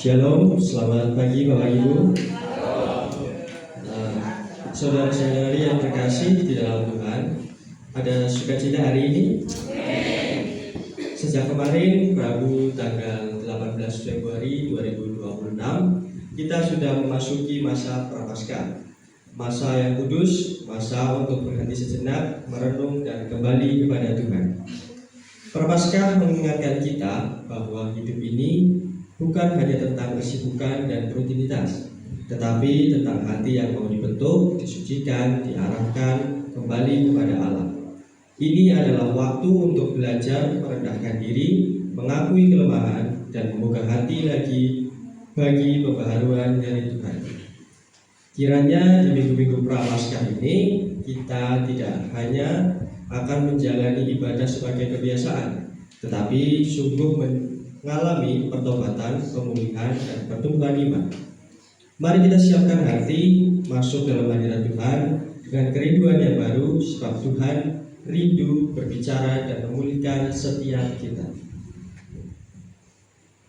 Shalom, selamat pagi Bapak Ibu. Saudara-saudari yang terkasih di dalam Tuhan, ada sukacita hari ini. Sejak kemarin, Rabu tanggal 18 Februari 2026, kita sudah memasuki masa Prapaskah, masa yang kudus, masa untuk berhenti sejenak, merenung dan kembali kepada Tuhan. Prapaskah mengingatkan kita bahwa hidup ini bukan hanya tentang kesibukan dan rutinitas, tetapi tentang hati yang mau dibentuk, disucikan, diarahkan kembali kepada Allah. Ini adalah waktu untuk belajar merendahkan diri, mengakui kelemahan, dan membuka hati lagi bagi pembaharuan dari Tuhan. Kiranya di minggu-minggu Prapaskah ini kita tidak hanya akan menjalani ibadah sebagai kebiasaan, tetapi sungguh mengalami pertobatan, pemulihan, dan pertumbuhan iman. Mari kita siapkan hati masuk dalam hadirat Tuhan dengan kerinduan yang baru, sebab Tuhan rindu berbicara dan memulihkan setiap kita.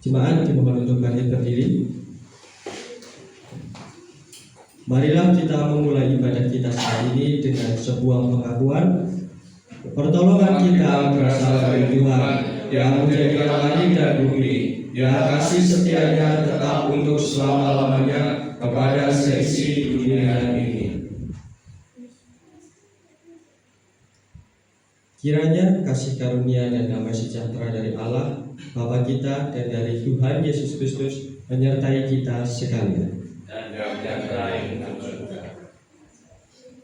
Jemaat dimohon untuk bangkit berdiri. Marilah kita memulai ibadah kita saat ini dengan sebuah pengakuan. Pertolongan kita berasal dari Tuhan yang menjadikan langit dan bumi, yang kasih setianya tetap untuk selama-lamanya kepada seisi dunia ini. Kiranya kasih karunia dan damai sejahtera dari Allah, Bapa kita, dan dari Tuhan Yesus Kristus menyertai kita sekalian.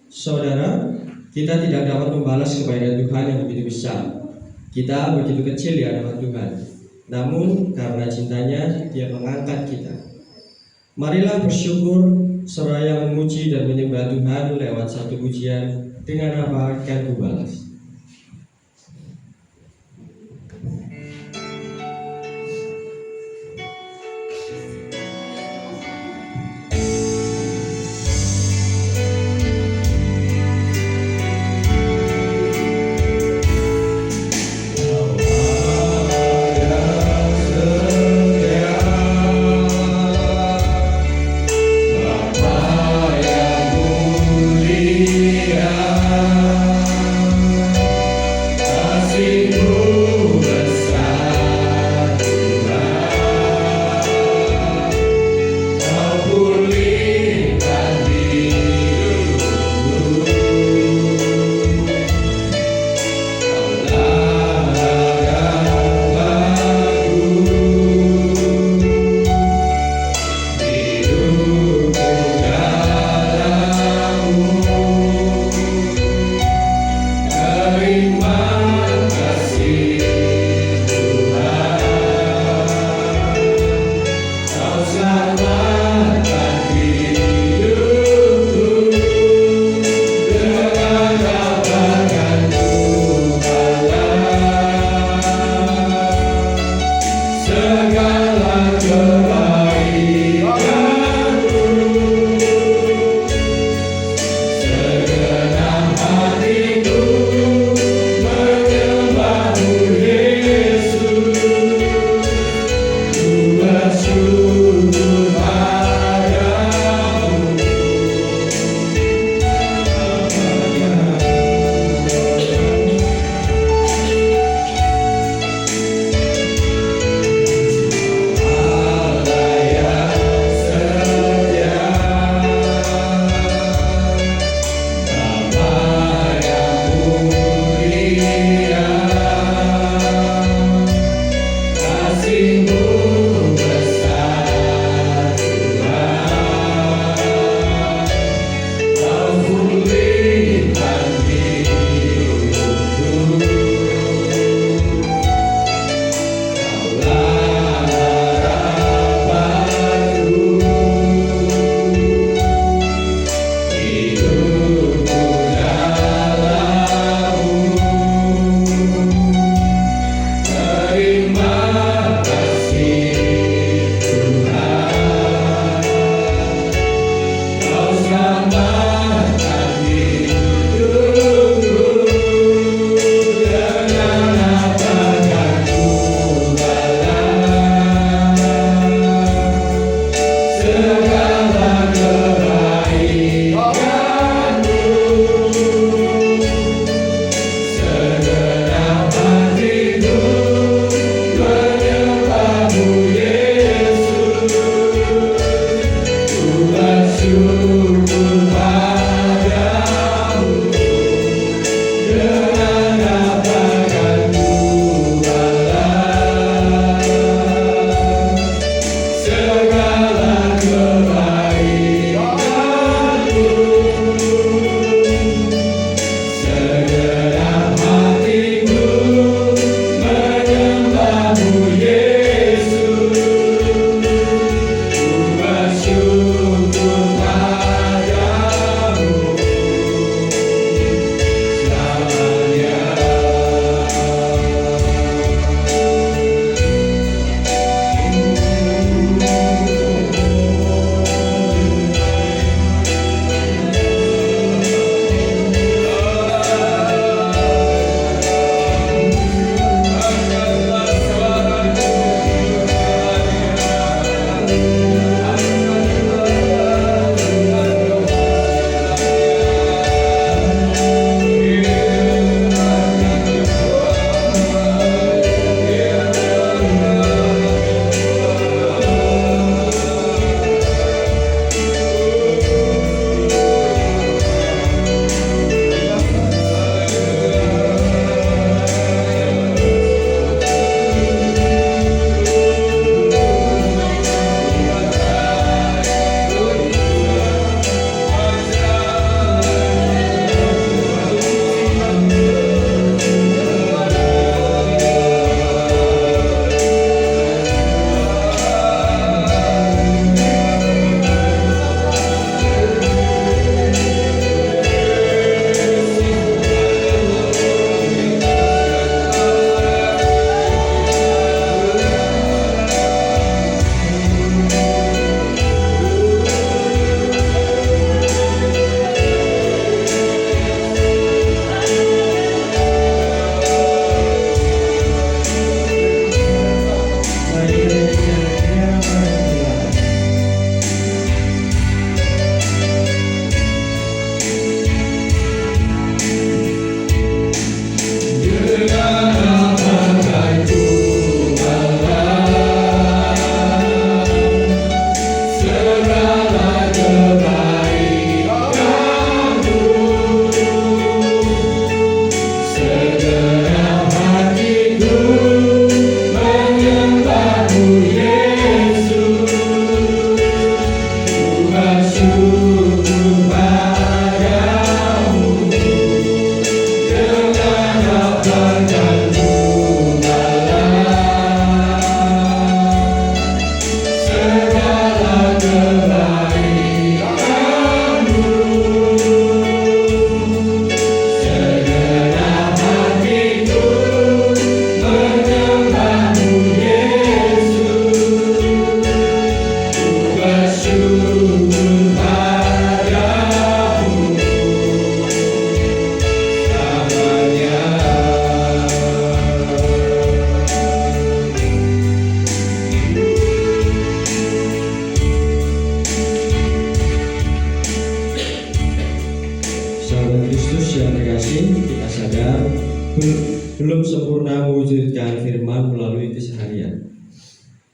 Saudara, kita tidak dapat membalas kebaikan Tuhan yang begitu besar. Kita begitu kecil di hadapan Tuhan. Namun karena cintanya, Dia mengangkat kita. Marilah bersyukur seraya memuji dan menyembah Tuhan lewat satu pujian. Dengan apa akan kubalas?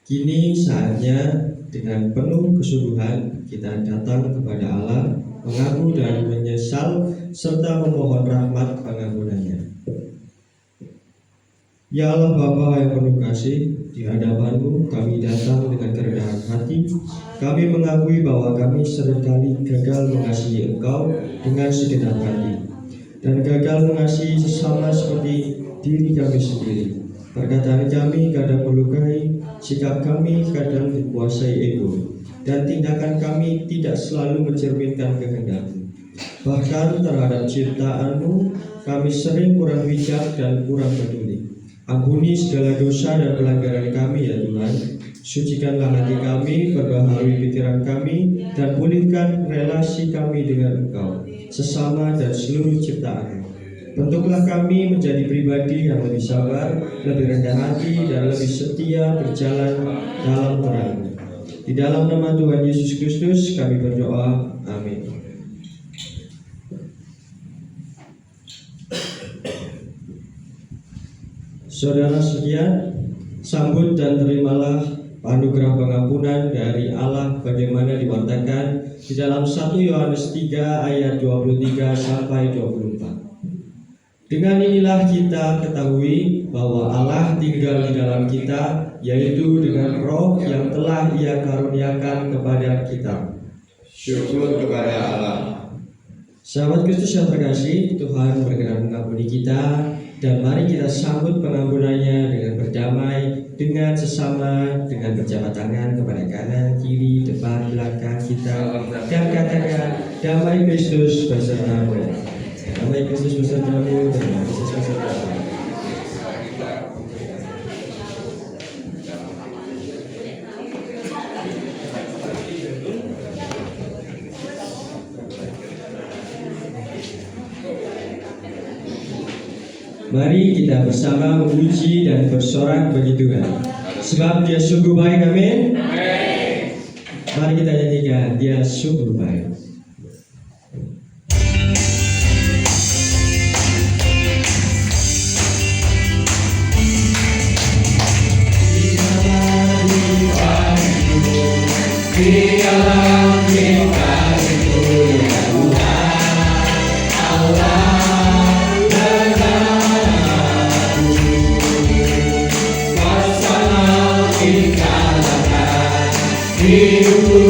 Kini saatnya dengan penuh kesungguhan kita datang kepada Allah, mengaku dan menyesal serta memohon rahmat pengampunannya. Ya Allah Bapa yang penuh kasih, di hadapan-Mu kami datang dengan kerendahan hati. Kami mengakui bahwa kami seringkali gagal mengasihi Engkau dengan segenap hati, dan gagal mengasihi sesama seperti diri kami sendiri. Perkataan kami kadang melukai, sikap kami kadang dikuasai ego, dan tindakan kami tidak selalu mencerminkan kehendak-Mu. Bahkan terhadap ciptaan-Mu, kami sering kurang bijak dan kurang peduli. Ampuni segala dosa dan pelanggaran kami ya Tuhan. Sucikanlah hati kami, perbaharui pikiran kami, dan pulihkan relasi kami dengan Engkau, sesama dan seluruh ciptaan-Mu. Bentuklah kami menjadi pribadi yang lebih sabar, lebih rendah hati, dan lebih setia berjalan dalam terang. Di dalam nama Tuhan Yesus Kristus kami berdoa. Amin. Saudara sekalian, sambut dan terimalah anugerah pengampunan dari Allah bagaimana diwartakan di dalam 1 Yohanes 3 ayat 23 sampai 24. Dengan inilah kita ketahui bahwa Allah tinggal di dalam kita, yaitu dengan Roh yang telah Ia karuniakan kepada kita. Syukur kepada Allah. Sahabat Kristus yang terkasih, Tuhan berkenan mengampuni kita, dan mari kita sambut pengampunannya dengan berdamai dengan sesama, dengan berjabat tangan kepada kanan, kiri, depan, belakang kita, dan katakan, damai Kristus besertamu. Damai Kristus besertamu, damai Kristus besertamu. Mari kita bersama memuji dan bersorak bagi Tuhan, sebab Dia sungguh baik. Amin. Mari kita nyanyikan, Dia sungguh baik. Di dalam kita itu ya Tuhan Allah bersamaku, bersama kita akan hidupku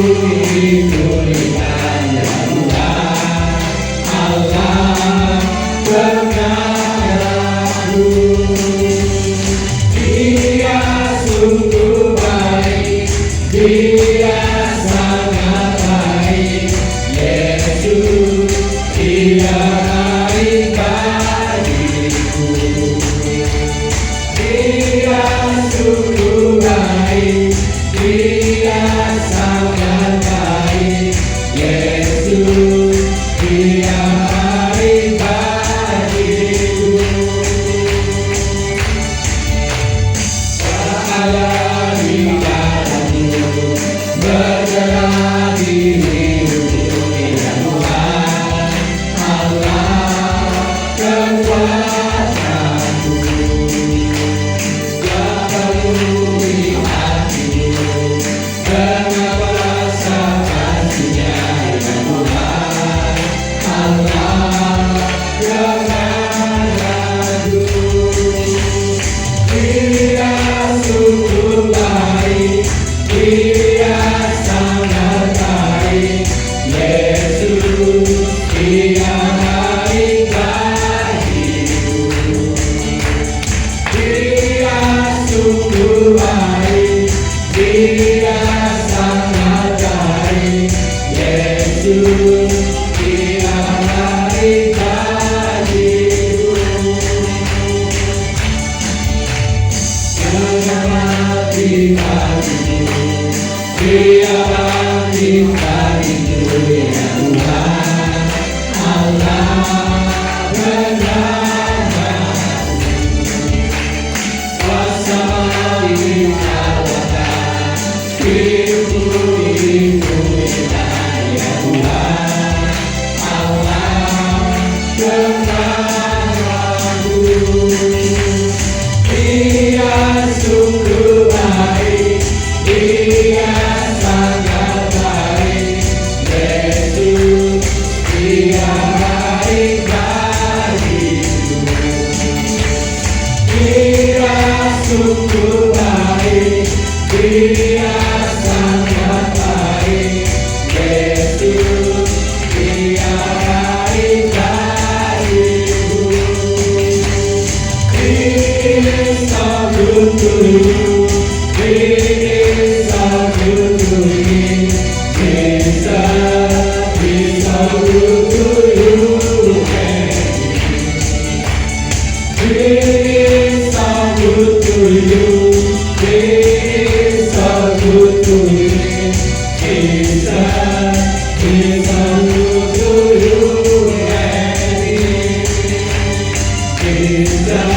dipulihkan ya Tuhan Allah bersamaku. Dia sungguh baik, Dia sangat baik, Yesus, Dia baik bagiku. Dia sungguh baik, Dia sangat baik, Yesus, Dia baik bagiku. Berada di dalammu, bergerak di hidupku ya Tuhan Allah kekuatanku. Dia penuhi hatimu dengan kuasa kasih-Nya ya Tuhan Allah kekuatanku. Dia sungguh baik, Dia sangat baik, Yesus, Dia baik bagiku. Dia sungguh baik, Dia sangat baik, Yesus, Dia baik bagiku. Dia baik bagiku ya Tuhan Allah bersamaku, bersama di dalam hidupku dipulihkan ya Tuhan Allah bersamaku. Dia sungguh baik, baik, Dia sangat baik. Yesus, Dia baik bagiku. He is so good to you. He is so good to me. Jesus is so good to you. He is so good to you. He is so good to me. Jesus is so good to you. Jesus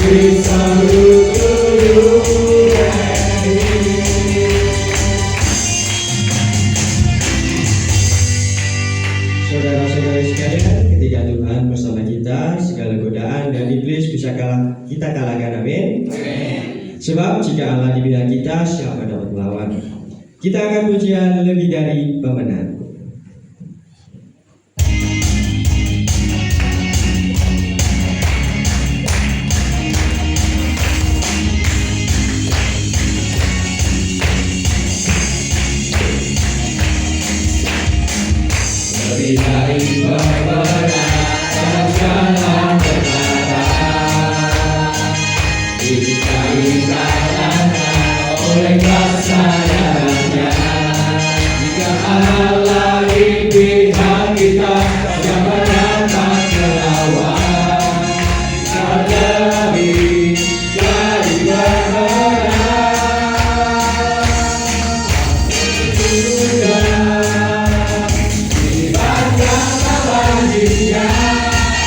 is so good to you. Saudara-saudari sekalian, ketika Tuhan bersama kita, segala godaan dan iblis bisa kita kalahkan, amin. Sebab jika Allah di pihak kita, siapa dapat melawan? Kita akan pujian lebih dari pemenang. Lebih dari pemenang dan jalan kebenaran, bisa dikalahkan oleh kasih-Nya. Jika Allah di pihak kita, siapa dapat melawan? Kita lebih dari pemenang.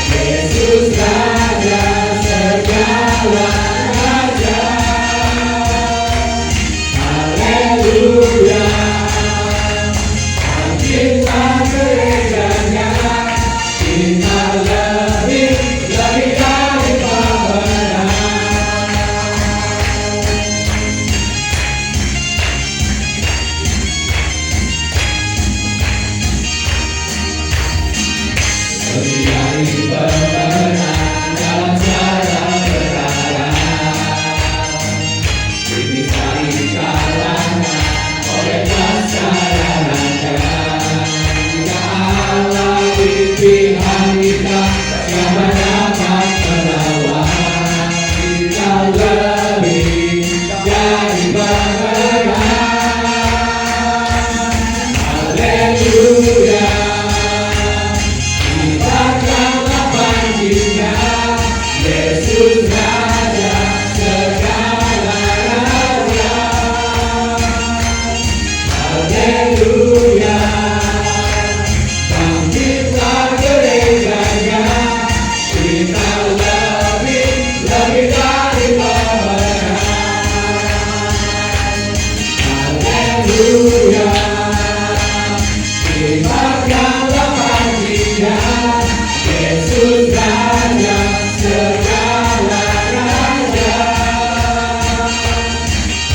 Yesus Raja segala raja. Haleluya. Kita gerejanya, kita lebih dari pemenang. Lebih dari pemenang dalam segala perkara, bisa dikalahkan oleh kasih-Nya. Jika Allah di pihak kita, siapa dapat melawan? Kita lebih dari pemenang. Haleluya. Yesus Raja segala raja. Haleluya. Bangkitlah gerejanya, kita lebih dari pemenang. Haleluya. Dibakar panjinya, Yesus Raja segala raja.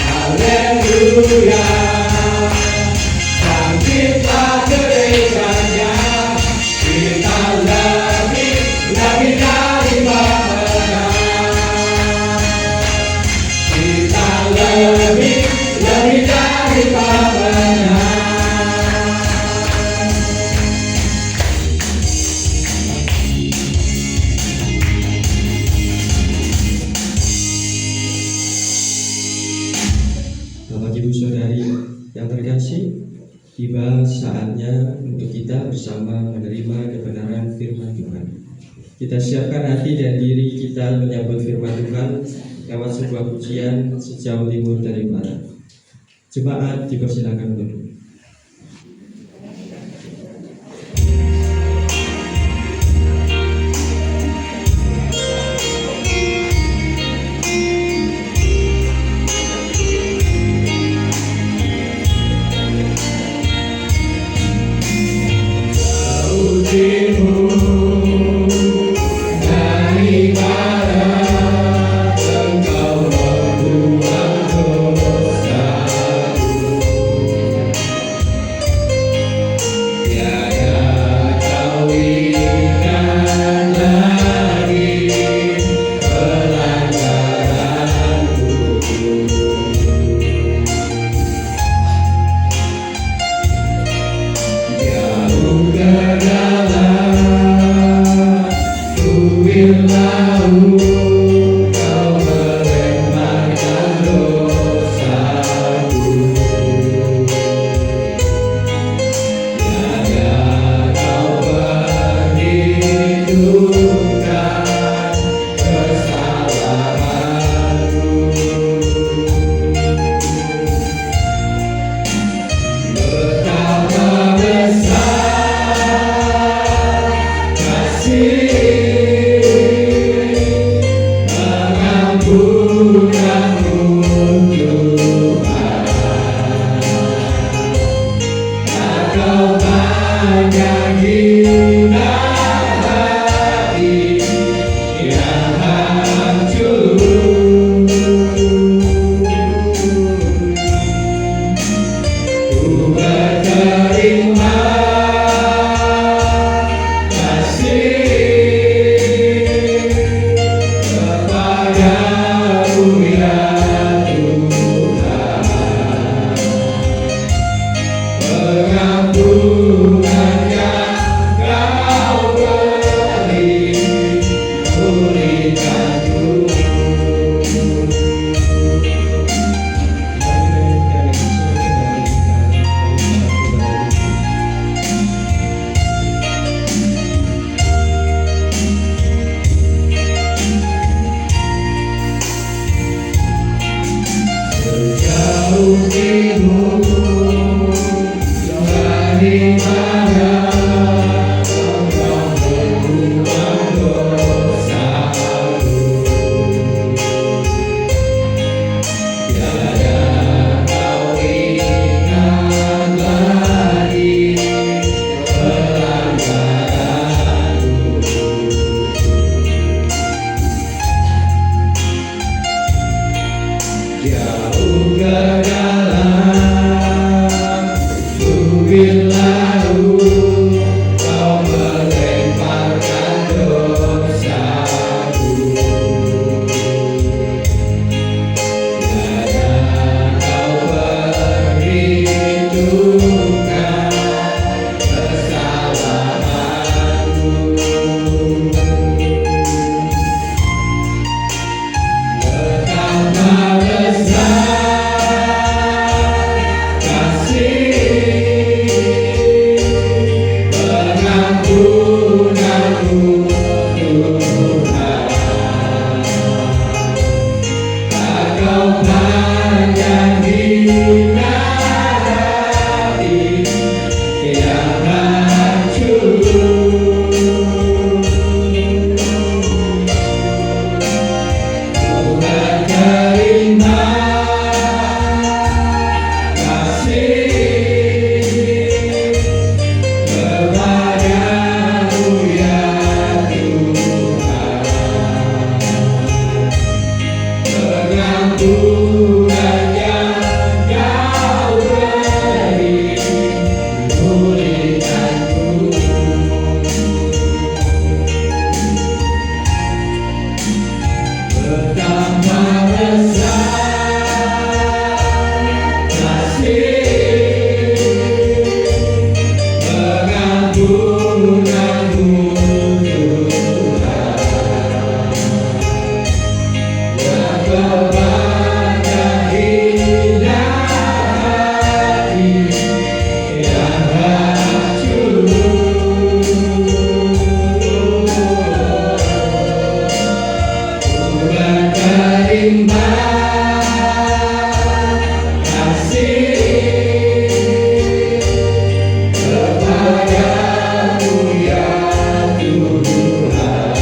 Haleluya. Bangkitlah gerejanya, kita lebih dari pemenang. Kita lebih dari pemenang. Bapak Ibu Saudari yang terkasih, tiba saatnya untuk kita bersama menerima kebenaran firman Tuhan. Kita siapkan hati dan diri kita menyambut firman Tuhan lewat sebuah pujian sejauh timur dari barat. Jemaat dipersilakan untuk duduk. Dari barat Engkau membuang dosaku. pujimu daripada Engkau membuang dosaku. Tiada kau ingat lagi pelanggaranku. Jauh ke dalam bukit laut kau melemparkan dosaku. Tiada kau perhitungkan kesalahanku. Betapa besar kasih pengampunanmu Tuhan. Tak kau pandang hina hati yang hancur. Tuhan terima kasih kepadamu ya Tuhan. Pengampunan yang kau beri pulihkanku. Betapa besar kasih pengampunanmu Tuhan. Yang kepada indah hati yang hancur. Tuhan terima kasih kepadamu ya Tuhan.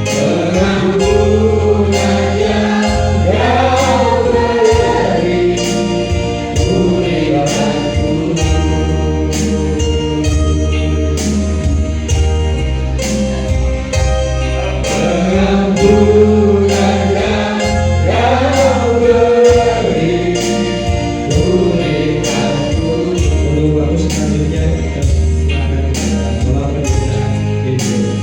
Pengampunan yang kau beri pulihkanku. Pengampunan yang kau beri pulihkanku. Untuk waktu selanjutnya kita silakan Bapak Pendeta Gideon.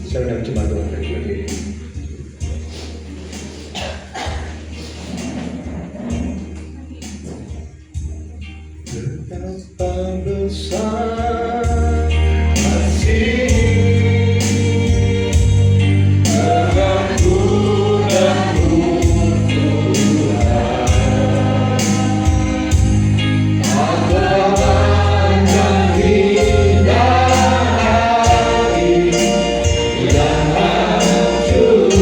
Saya undang jemaat Tuhan bagi berdiri. Betapa besar kasih pengampunanmu Tuhan. Aku pandang indah hati yang hancur.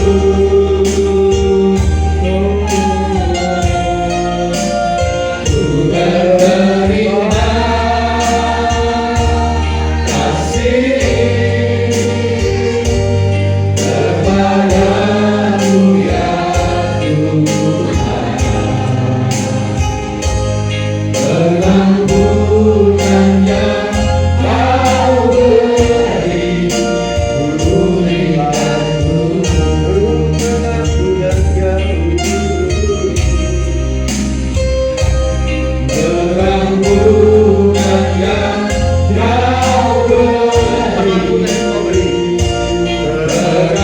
Tuhan terima kasih kepadamu ya Tuhan. Pengampunan yang kau beri pulihkanku. Pengampunan yang kau beri.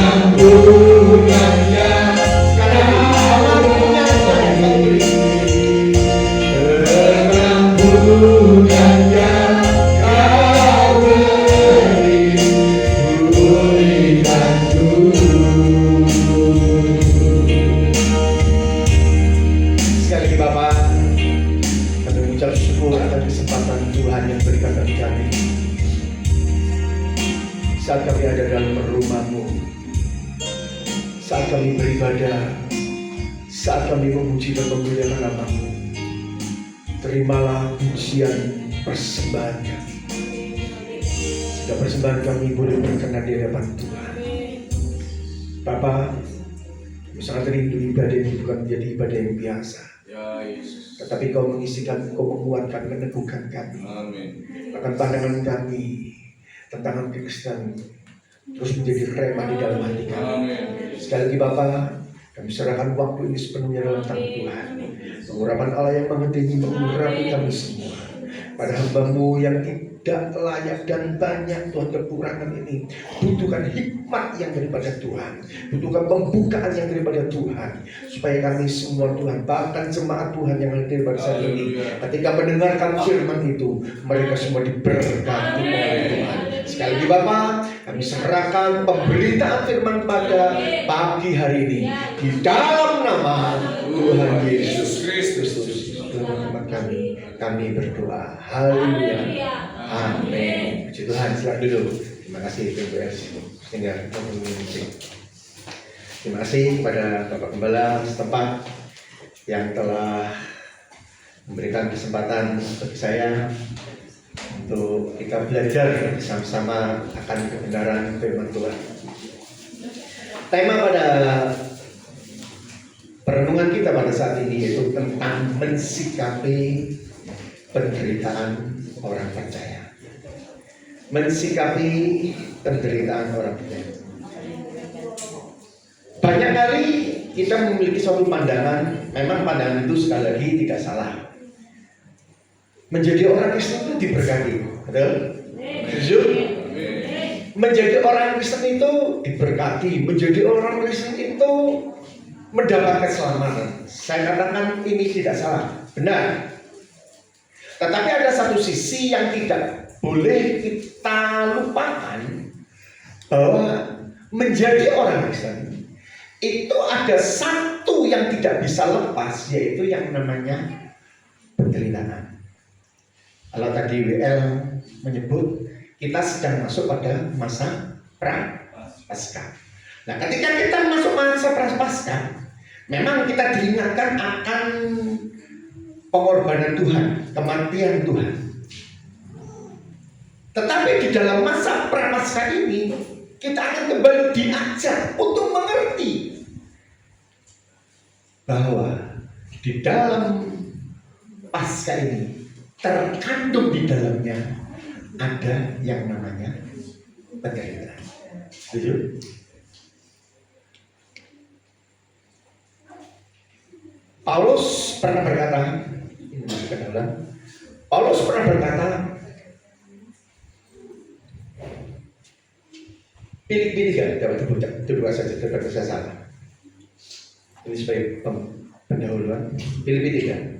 Pengampunan yang kau beri. Pengampunan yang kau beri pulihkanku. saat kami beribadah, saat kami memuji dan memuliakan nama-Mu, terimalah pujian persembahan kami. Sehingga persembahan kami boleh berkenan di hadapan Tuhan. Bapa, kami sangat rindu ibadah ini bukan menjadi ibadah yang biasa, tetapi Kau mengisikan, Kau menguatkan, meneguhkan kami. Bahkan pandangan kami tentang Kristen terus menjadi remah di dalam hati kami. Sekali lagi Bapa, kami serahkan waktu ini sepenuhnya dalam tangan Tuhan. Pengurapan Allah yang Maha Tinggi mengurapi kami semua. Pada hamba-Mu yang tidak layak dan banyak Tuhan kekurangan ini, butuhkan hikmat yang daripada Tuhan, butuhkan pembukaan yang daripada Tuhan, supaya kami semua Tuhan, bahkan jemaat Tuhan yang hadir pada saat ini, ketika mendengarkan firman itu, mereka semua diberkati oleh Tuhan. Sekali lagi Bapak, kami serahkan pemberitaan firman pada pagi hari ini di dalam nama Tuhan Yesus Kristus. Tuhan kami berdoa. Haleluya. Amin. Puji Tuhan. Silakan dulu. Terima kasih PBS. Terima kasih kepada Bapak Gembala setempat yang telah memberikan kesempatan bagi saya untuk kita belajar bersama-sama akan kebenaran firman Tuhan. Tema pada perenungan kita pada saat ini yaitu tentang mensikapi penderitaan orang percaya. Mensikapi penderitaan orang percaya. Banyak kali kita memiliki suatu pandangan, memang pandangan itu sekali lagi tidak salah. Menjadi orang Kristen itu diberkati, betul? Jujur. Menjadi orang Kristen itu diberkati, menjadi orang Kristen itu mendapat keselamatan. Saya katakan ini tidak salah, benar. Tetapi ada satu sisi yang tidak boleh kita lupakan, bahwa menjadi orang Kristen itu ada satu yang tidak bisa lepas, yaitu yang namanya penderitaan. Kalau tadi WL menyebut kita sedang masuk pada masa prapaskah. Nah, ketika kita masuk masa prapaskah, memang kita diingatkan akan pengorbanan Tuhan, kematian Tuhan. Tetapi di dalam masa prapaskah ini, kita akan kembali diajar untuk mengerti bahwa di dalam Paskah ini terkandung di dalamnya ada yang namanya penderitaan. Setuju? Paulus pernah berkata, Filipi 3, dapat dibuka saja daripada saya salah. Ini sebagai pendahuluan. Filipi 3.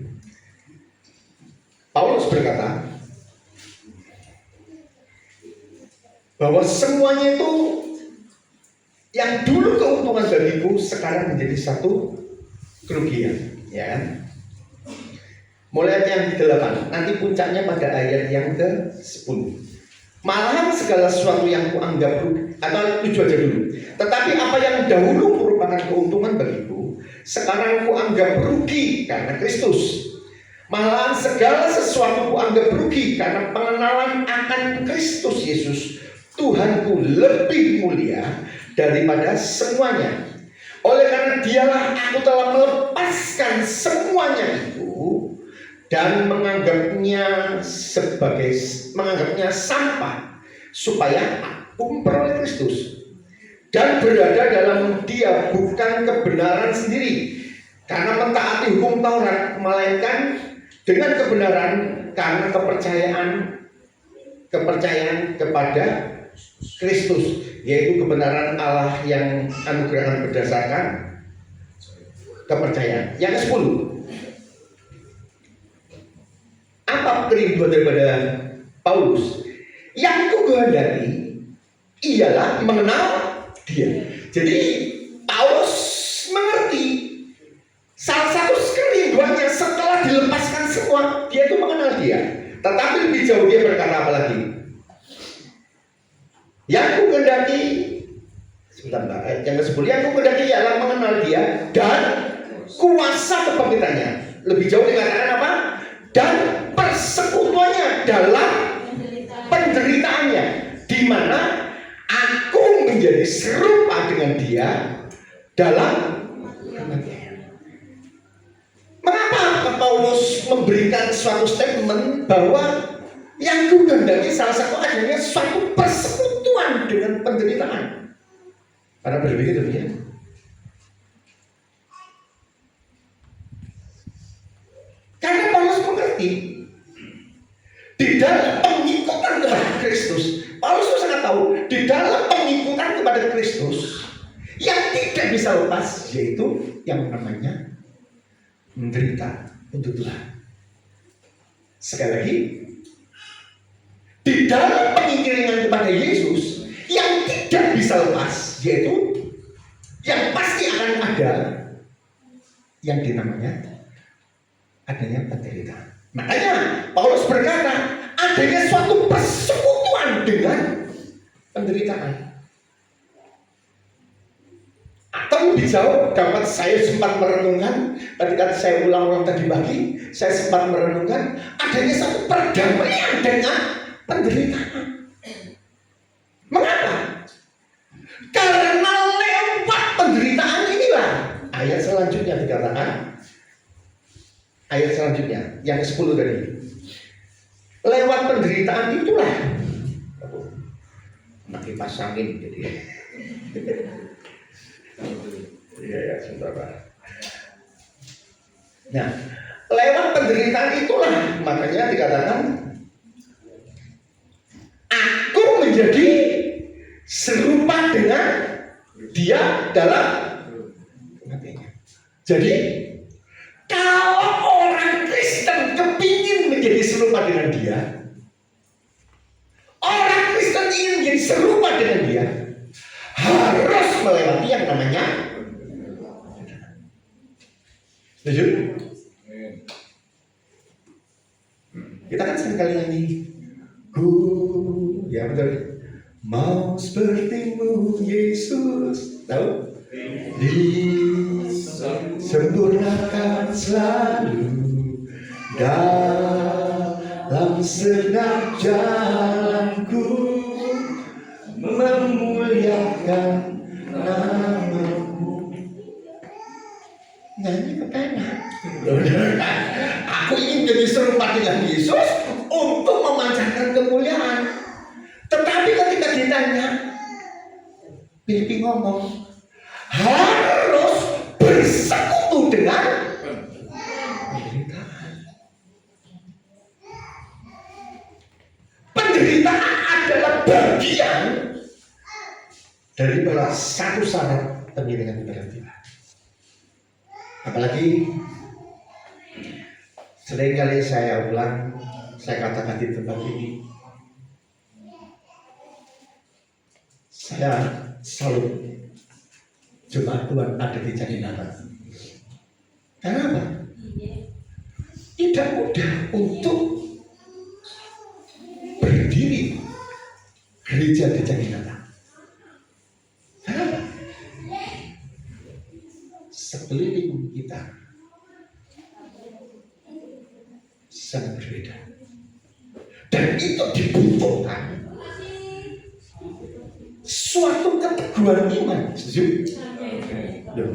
Paulus berkata bahwa semuanya itu yang dulu keuntungan bagiku sekarang menjadi satu kerugian, ya kan? Mulai ayat yang ke-8, nanti puncaknya pada ayat yang ke-10. Malahan segala sesuatu yang kuanggap rugi, atau 7 aja dulu. Tetapi apa yang dahulu merupakan keuntungan bagiku, sekarang kuanggap rugi karena Kristus. Malahan segala sesuatu kuanggap rugi karena pengenalan akan Kristus Yesus, Tuhanku, lebih mulia daripada semuanya. Oleh karena dialah aku telah melepaskan semuanya itu dan menganggapnya sampah, supaya aku memperoleh Kristus dan berada dalam Dia, bukan kebenaran sendiri karena mentaati hukum Taurat, melainkan dengan kebenaran karena kepercayaan kepada Kristus, yaitu kebenaran Allah yang anugerahkan berdasarkan kepercayaan. Yang ke-10, apa kerinduan daripada Paulus? Yang kukehendaki ialah mengenal Dia. Jadi Paulus mengerti salah satu kerinduannya setelah dilepaskan semua, dia itu mengenal Dia. Tetapi lebih jauh dia berkata apa lagi? Yang kukehendaki, sebentar, ayat Yang ke-10, yang kukendaki ialah mengenal dia dan kuasa kebangkitannya. Lebih jauh dikatakan apa? Dan persekutuannya dalam penderitaannya, di mana aku menjadi serupa dengan dia dalam kematian. Mengapa Paulus memberikan suatu statement bahwa yang kukendaki salah satu adanya suatu persekutuan dengan penderitaan? Karena berpikir demikian. Karena Paulus mengerti di dalam pengikutan kepada Kristus, Paulus sangat tahu di dalam pengikutan kepada Kristus yang tidak bisa lepas yaitu yang namanya menderita untuk Tuhan. Sekali lagi, di dalam pengiringan kepada Yesus yang tidak bisa lepas yaitu yang pasti akan ada yang dinamanya adanya penderitaan. Makanya Paulus berkata adanya suatu persekutuan dengan penderitaan. Atau lebih jauh, dapat saya sempat merenungkan ketika saya ulang-ulang tadi pagi, saya sempat merenungkan adanya satu perdamaian dengan penderitaan. Mengapa? Karena lewat penderitaan inilah ayat selanjutnya dikatakan, ayat selanjutnya yang ke-10 tadi, lewat penderitaan itulah makin pasangin jadi ya sebentar Pak. Nah, lewat penderitaan itulah makanya dikatakan aku menjadi serupa dengan dia dalam kematiannya. Jadi kalau orang Kristen kepingin menjadi serupa dengan dia, orang Kristen ingin menjadi serupa dengan dia, harus melewati yang namanya. Setuju? Kita kan seringkali nyanyi, ya betul. Mau sepertimu Yesus, tahu? Disempurnakan selalu dalam segenap jalanku, memuliakan namamu. Nyanyi kepenak. Aku ingin jadi serupa dengan Yesus untuk memancarkan kemuliaan. Tetapi ketika ditanya, Filipi ngomong harus bersekutu dengan penderitaan. Penderitaan adalah bagian dari satu syarat pemilihan kepada Tuhan. Apalagi seringkali saya ulang, saya katakan di tempat ini, saya salut jemaat Tuhan ada di Jatinangor. Kenapa? Tidak mudah untuk berdiri gereja di Jatinangor. Kenapa? Sekeliling kita sangat berbeda, dan itu dibutuhkan suatu keteguhan iman. Setuju?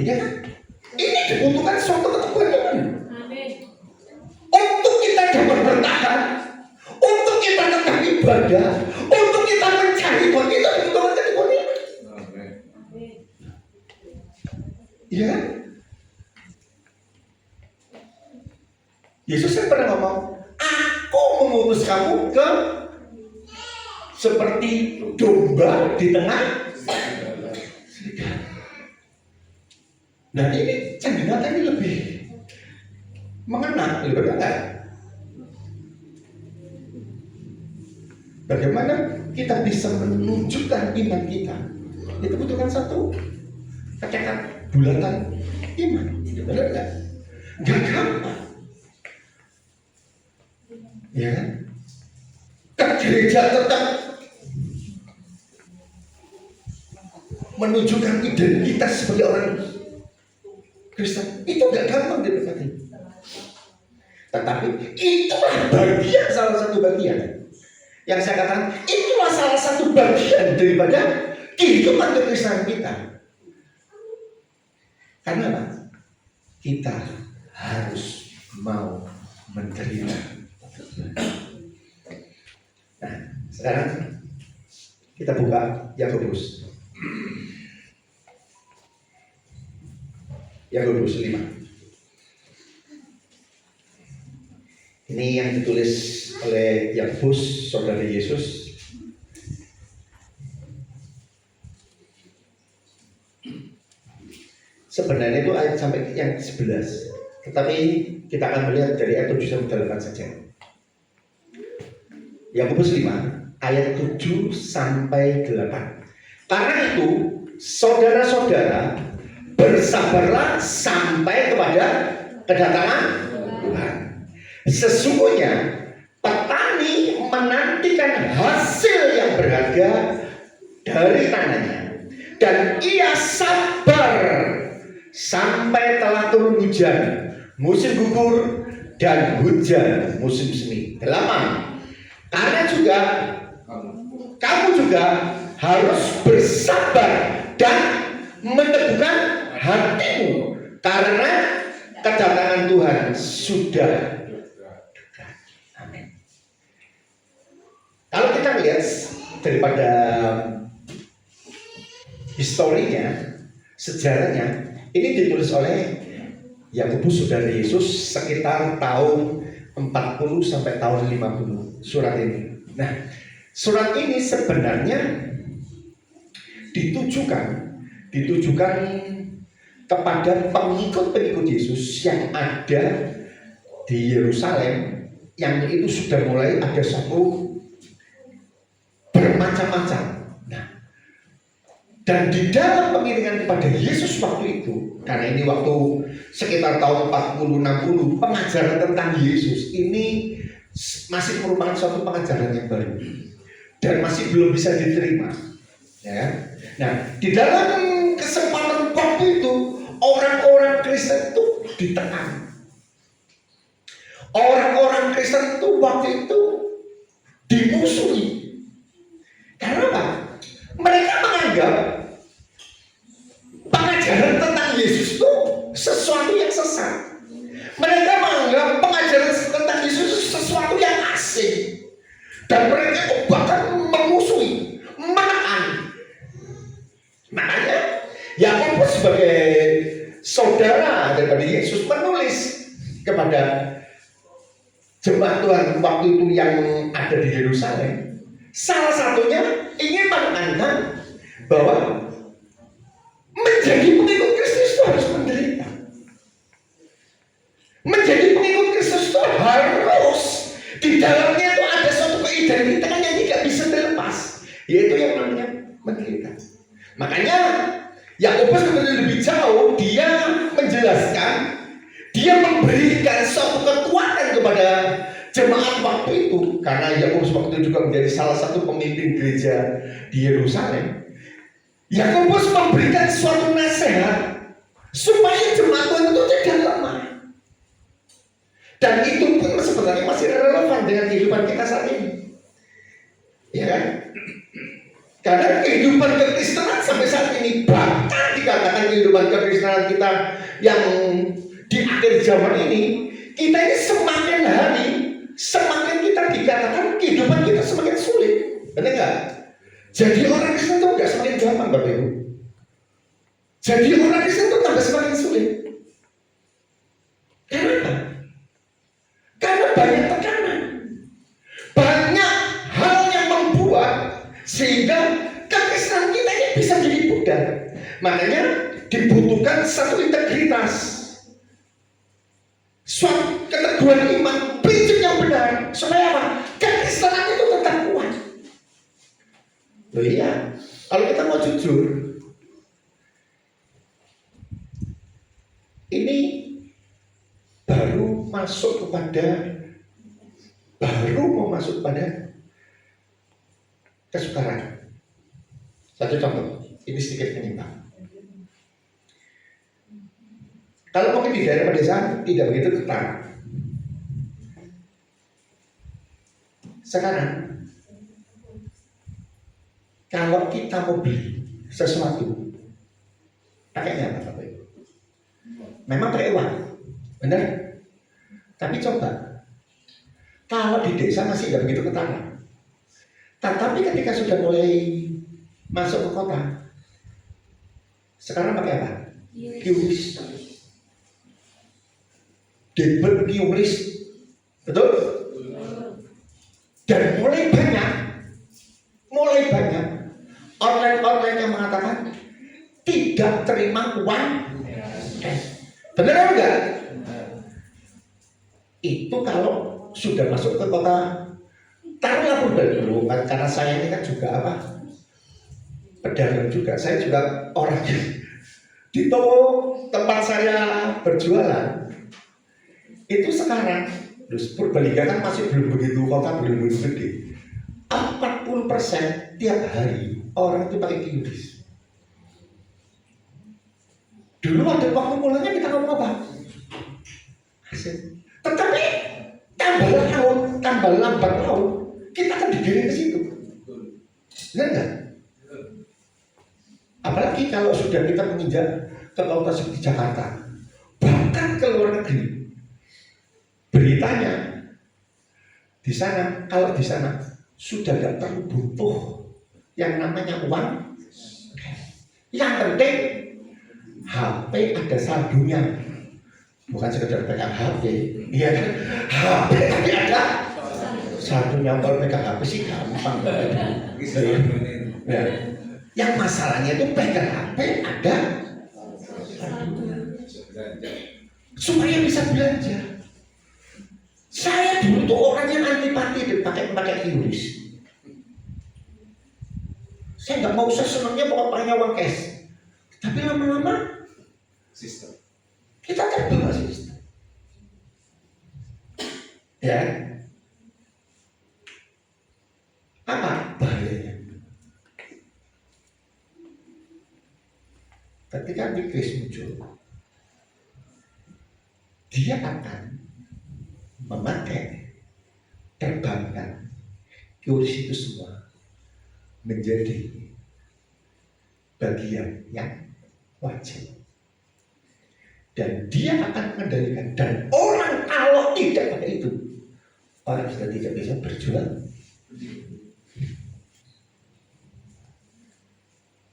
Iya kan? Ini dibutuhkan suatu keteguhan iman untuk kita dapat bertahan, untuk kita tetap ibadah, untuk kita mencari Tuhan. Itu dibutuhkan keteguhan iman. Iya kan? Yesus kan pernah ngomong, aku mengutus kamu ke seperti domba di tengah serigala. Nah ini cenderung ini lebih mengena, lebih berat. Bagaimana kita bisa menunjukkan iman kita? Itu butuhkan satu kecekan bulatan iman. Benar nggak? Gak gampang. Ya kan? Ke gereja tetap menunjukkan identitas sebagai orang Kristen itu gak gampang didekati. Tetapi itulah bagian, salah satu bagian yang saya katakan, itulah salah satu bagian daripada kehidupan kekristenan kita. Karena apa? Kita harus mau menderita. Nah, sekarang kita buka Yakobus. Yakobus 5. Ini yang ditulis oleh Yakobus, saudara Yesus. Sebenarnya itu ayat sampai yang 11. Tetapi kita akan melihat dari ayat 7 sampai 8 saja. Yakobus 5 ayat 7 sampai 8. Karena itu, saudara-saudara, bersabarlah sampai kepada kedatangan Tuhan. Sesungguhnya petani menantikan hasil yang berharga dari tanahnya, dan ia sabar sampai telah turun hujan musim gugur dan hujan musim semi. 8. Karena juga kamu juga harus bersabar dan meneguhkan hatimu, karena kedatangan Tuhan sudah dekat. Amin. Kalau kita lihat daripada historinya, sejarahnya, ini ditulis oleh Yakobus, saudara Yesus, sekitar tahun 40 sampai tahun 50 surat ini. Nah, surat ini sebenarnya ditujukan kepada pengikut-pengikut Yesus yang ada di Yerusalem, yang itu sudah mulai ada satu bermacam-macam. Nah, dan di dalam pengiringan kepada Yesus waktu itu, karena ini waktu sekitar tahun 40-60, pengajaran tentang Yesus ini masih merupakan suatu pengajaran yang baru dan masih belum bisa diterima. Ya. Nah, di dalam kesempatan waktu itu, orang-orang Kristen itu ditekan. Orang-orang Kristen itu waktu itu dimusuhi. Karena apa? Mereka menganggap pengajaran tentang Yesus itu sesuatu yang sesat. Mereka menganggap pengajaran tentang Yesus itu sesuatu yang asing. Dan mereka itu bahkan memusuhi, menekan. Makanya Yakobus sebagai saudara daripada Yesus menulis kepada jemaat Tuhan waktu itu yang ada di Yerusalem. Salah satunya ingin menekankan bahwa menjadi pengikut Kristus itu harus menderita. Menjadi pengikut Kristus itu harus di dalamnya itu ada suatu keidentitas yang tidak bisa dilepas, yaitu yang namanya menderita. Makanya Yakobus kemudian lebih jauh, dia menjelaskan, dia memberikan suatu kekuatan kepada jemaat waktu itu, karena Yakobus waktu itu juga menjadi salah satu pemimpin gereja di Yerusalem. Yakobus memberikan suatu nasihat supaya jemaat Tuhan itu tidak lemah. Dan itu pun sebenarnya masih relevan dengan kehidupan kita saat ini, ya kan? Karena kehidupan kekristenan sampai saat ini, bahkan dikatakan kehidupan kekristenan kita yang di akhir zaman ini, kita ini semakin hari, semakin kita dikatakan kehidupan kita semakin sulit. Benar nggak? Jadi orang Kristen itu nggak semakin gampang, Bapak Ibu. Jadi orang Kristen itu tambah semakin sulit. Kenapa? Karena banyak tekanan, banyak hal yang membuat sehingga kekristenan kita ini bisa jadi pudar. Makanya dibutuhkan satu integritas, suatu keteguhan iman, prinsip yang benar, supaya apa? Kekristenan itu tetap kuat. Loh iya, kalau kita mau jujur, ini baru mau masuk pada kesukaran. Satu contoh, Ini sedikit menyimpang. Kalau mungkin di daerah pedesaan tidak begitu ketat. Sekarang, kalau kita mau beli sesuatu, pakainya apa Bapak Ibu? Memang pakai uang, benar? Tapi coba, kalau di desa masih tidak begitu ketat. Tetapi ketika sudah mulai masuk ke kota, sekarang pakai apa? QRIS. Debit QRIS, betul? Dan mulai banyak online yang mengatakan tidak terima uang cash. Benar apa enggak? Itu kalau sudah masuk ke kota, taruhlah dulu, karena saya ini kan juga apa? Pedagang juga, saya juga orang di toko tempat saya berjualan. Itu sekarang, Purbalingga kan masih belum begitu, kota belum begitu gede. 40% tiap hari orang itu pakai QRIS. Dulu ada waktu mulanya kita ngomong apa? Aset. Tetapi tambah lambat laun, kita kan digiring ke situ. Benar nggak? Apalagi kalau sudah kita menginjak ke kota seperti Jakarta, bahkan ke luar negeri. Beritanya di sana, kalau di sana sudah tidak terlalu butuh yang namanya uang. Yang penting HP ada saldonya, bukan sekedar pegang HP, iya kan? HP tapi ada saldonya. Kalau pegang HP sih gampang. Ya. Yang masalahnya itu pegang HP ada saldonya supaya bisa belanja. Saya dulu tuh orang yang antipati pakai QRIS. Saya nggak mau, saya senangnya pokoknya uang cash. Tapi lama-lama Sistem. kita terbawa sistem. Ya. Apa bahayanya? Ketika QRIS muncul, dia akan memakai perbankan QRIS itu semua menjadi bagian yang wajib, dan dia akan mengendalikan. Dan orang kalau tidak pakai itu, orang sudah tidak bisa berjual.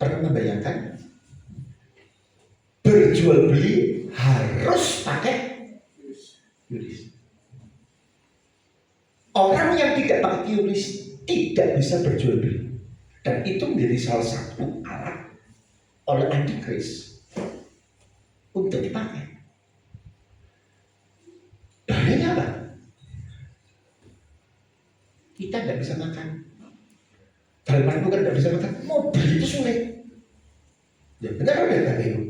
Pernah membayangkan berjual beli harus pakai QRIS? Orang yang tidak pakai QRIS tidak bisa berjual beli, dan itu menjadi salah satu alat oleh antikris untuk dipakai. Bahayanya apa? Kita tidak bisa makan. Dalam itu kan tidak bisa makan. Mau beli itu sulit. Ya benar ada itu.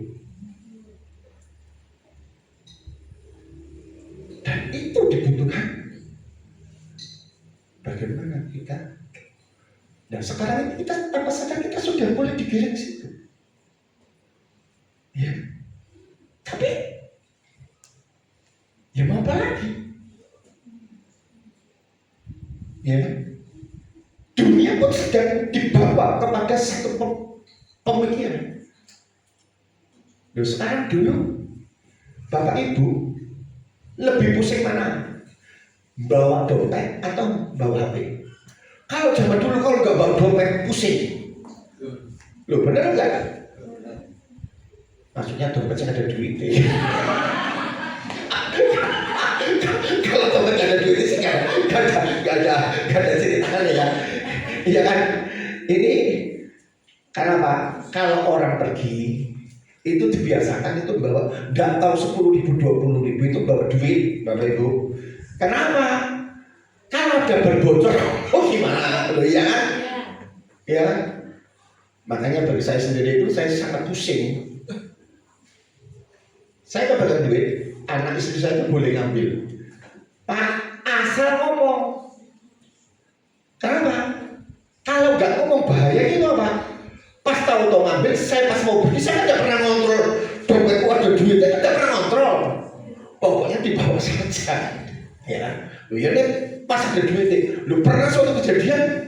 Dan itu dibutuhkan. Bagaimana kita? Nah sekarang ini kita tanpa sadar kita sudah mulai digiring situ. Ya, tapi ya mau apa lagi? Ya, dunia pun sedang dibawa kepada satu pemikiran. Loh, sekarang dulu Bapak Ibu lebih pusing mana? Bawa dompet atau bawa HP? Kalau zaman dulu kalau nggak bawa dompet pusing. Loh bener nggak? Maksudnya dompetnya ada duitnya. Kalau dompet ada duitnya sih nggak ada ceritanya ya. Iya kan? Ini karena apa? Kalau orang pergi itu dibiasakan itu bawa, nggak tahu 10.000 20.000 itu bawa duit, Bapak Ibu. Kenapa? Kalau ada berbocor, oh gimana? Loh ya kan? Ya. Makanya bagi saya sendiri itu saya sangat pusing. Saya kebagian duit, anak istri saya itu boleh ngambil. Pak, asal ngomong. Kenapa? Kalau nggak ngomong bahaya itu apa? Pas tahu ngambil mau pergi, saya tidak pernah ngontrol dompetku ada duit, saya tidak pernah ngontrol. Pokoknya dibawa saja. Ya, lu ya nih pas ada duit, lu pernah suatu kejadian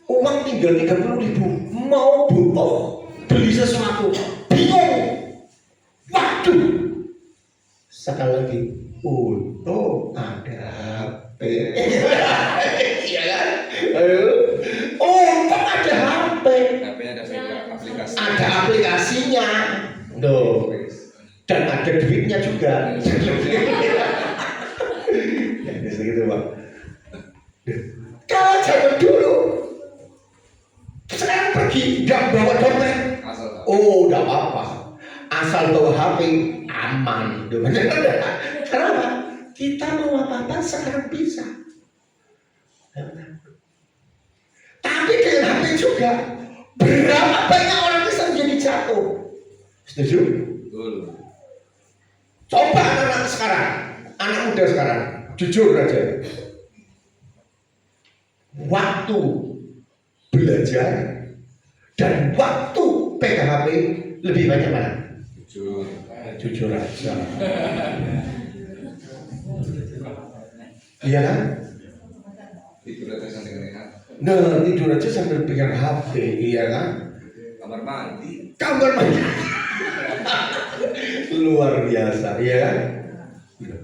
uang tinggal 30.000, mau butuh beli sesuatu, bingung. Waduh, sekali lagi, untung ada HP. Iya kan? Untung ada HP. HP-nya ada aplikasi. Ada aplikasinya, loh. Dan ada duitnya juga. Ya, segitu Pak. Kalau zaman dulu, sekarang pergi nggak bawa dompet, oh udah apa-apa, asal bawa HP aman. Kenapa? Kita mau apa-apa sekarang bisa. Tapi dengan HP juga, berapa banyak orang bisa menjadi jatuh? Setuju? Betul. Coba anak-anak sekarang, anak muda sekarang, jujur aja. Waktu belajar dan waktu pegang HP lebih banyak mana? Jujur. Jujur aja. Iya kan? Tidur aja sambil rehat. Nah, tidur aja sambil pegang HP, iya kan? Kamar mandi. Kamar mandi. Luar biasa, iya kan?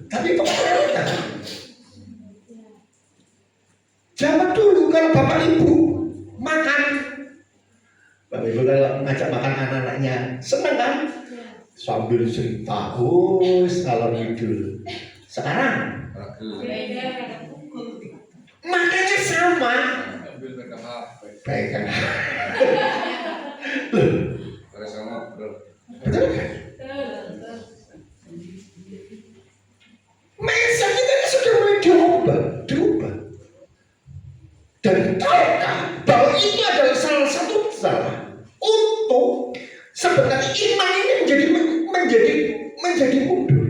Tapi itu realitas. Zaman dulu kalau bapak ibu makan, bapak ibu kalau ngajak makan anak-anaknya seneng kan? Sambil cerita, kalau tidur. Sekarang makannya sama, Ambil pegang HP. pegang. Terus ngobrol. Betul kan? Mindset kita ini sudah mulai diubah. Dan tahukah bahwa itu adalah salah satu cara untuk sebenarnya iman ini menjadi mundur.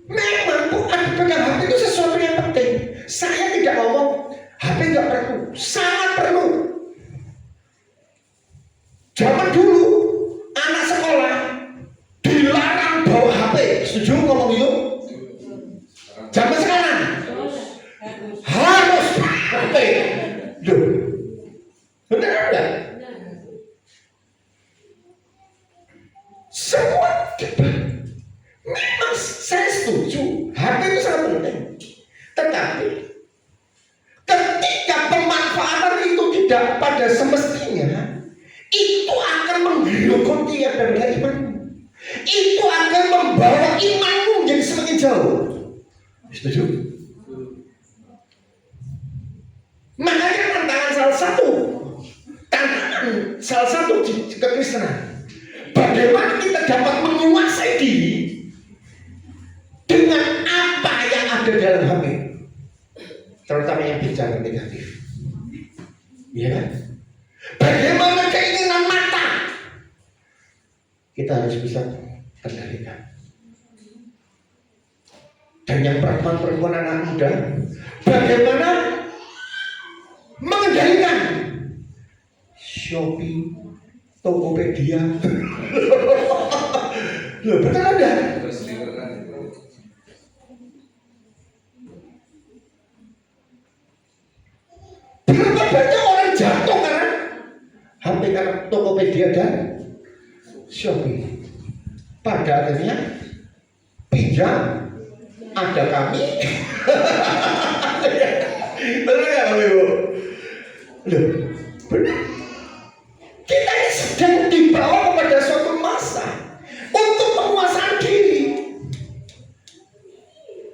Memang bukan pegang HP itu sesuatu yang penting. Saya tidak ngomong HP nggak perlu, sangat perlu. Zaman dulu anak sekolah dilarang bawa HP, setuju ngomong itu? Zaman sekarang harus HP. Loh, benar enggak? Semua memang saya setuju HP itu sangat penting. Tetapi ketika pemanfaatan itu tidak pada semestinya, itu akan menggerogoti daripada imanmu. Itu akan membawa imanmu menjadi semakin jauh. Setuju? Makanya tantangan salah satu kekristenan, bagaimana kita dapat menguasai diri dengan apa yang ada dalam HP, terutama yang bicara negatif. Iya kan? Bagaimana keinginan mata kita harus bisa kendalikan. Dan yang perempuan anak muda, bagaimana mengendalikan Shopee, Tokopedia. Loh, betul ada? Terus liburan. Berapa banyak orang jatuh karena HP, karena Tokopedia dan Shopee. Pada akhirnya pinjam, ada kami. Benar nggak Bapak Ibu? Loh, benar. Kita ini sedang dibawa kepada suatu masa untuk penguasaan diri.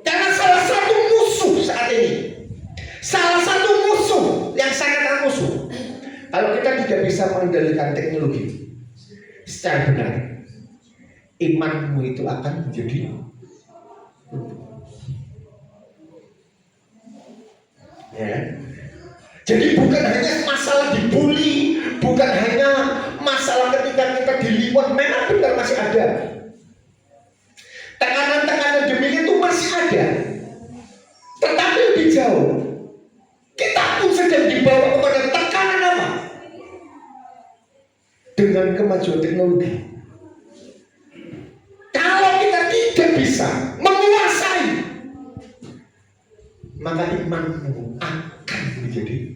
Karena salah satu musuh saat ini, salah satu musuh yang sangat musuh, kalau kita tidak bisa mengendalikan teknologi secara benar, imanmu itu akan menjadi ya. Jadi bukan hanya masalah dibully, bukan hanya masalah ketika kita diliwat, memang benar masih ada. Tekanan-tekanan demikian itu masih ada. Tetapi lebih jauh, kita pun sedang dibawa kepada tekanan apa? suatu teknologi. Kalau kita tidak bisa menguasai, maka imanmu akan menjadi.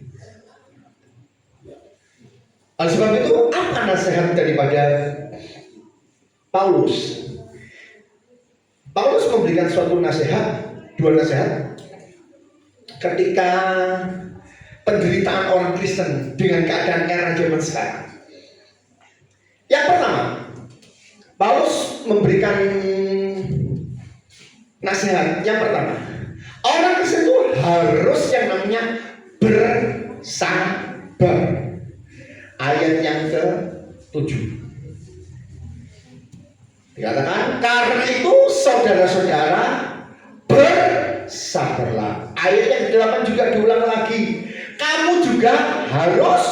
Oleh sebab itu, apa nasihat daripada Paulus? Paulus memberikan suatu nasihat, dua nasihat ketika penderitaan orang Kristen dengan keadaan era zaman sekarang. Yang pertama, Paulus memberikan nasihat yang pertama, orang Kristen itu harus yang namanya bersabar. Ayat yang ke-7 dikatakan, karena itu saudara-saudara bersabarlah. Ayat yang ke-8 juga diulang lagi, kamu juga harus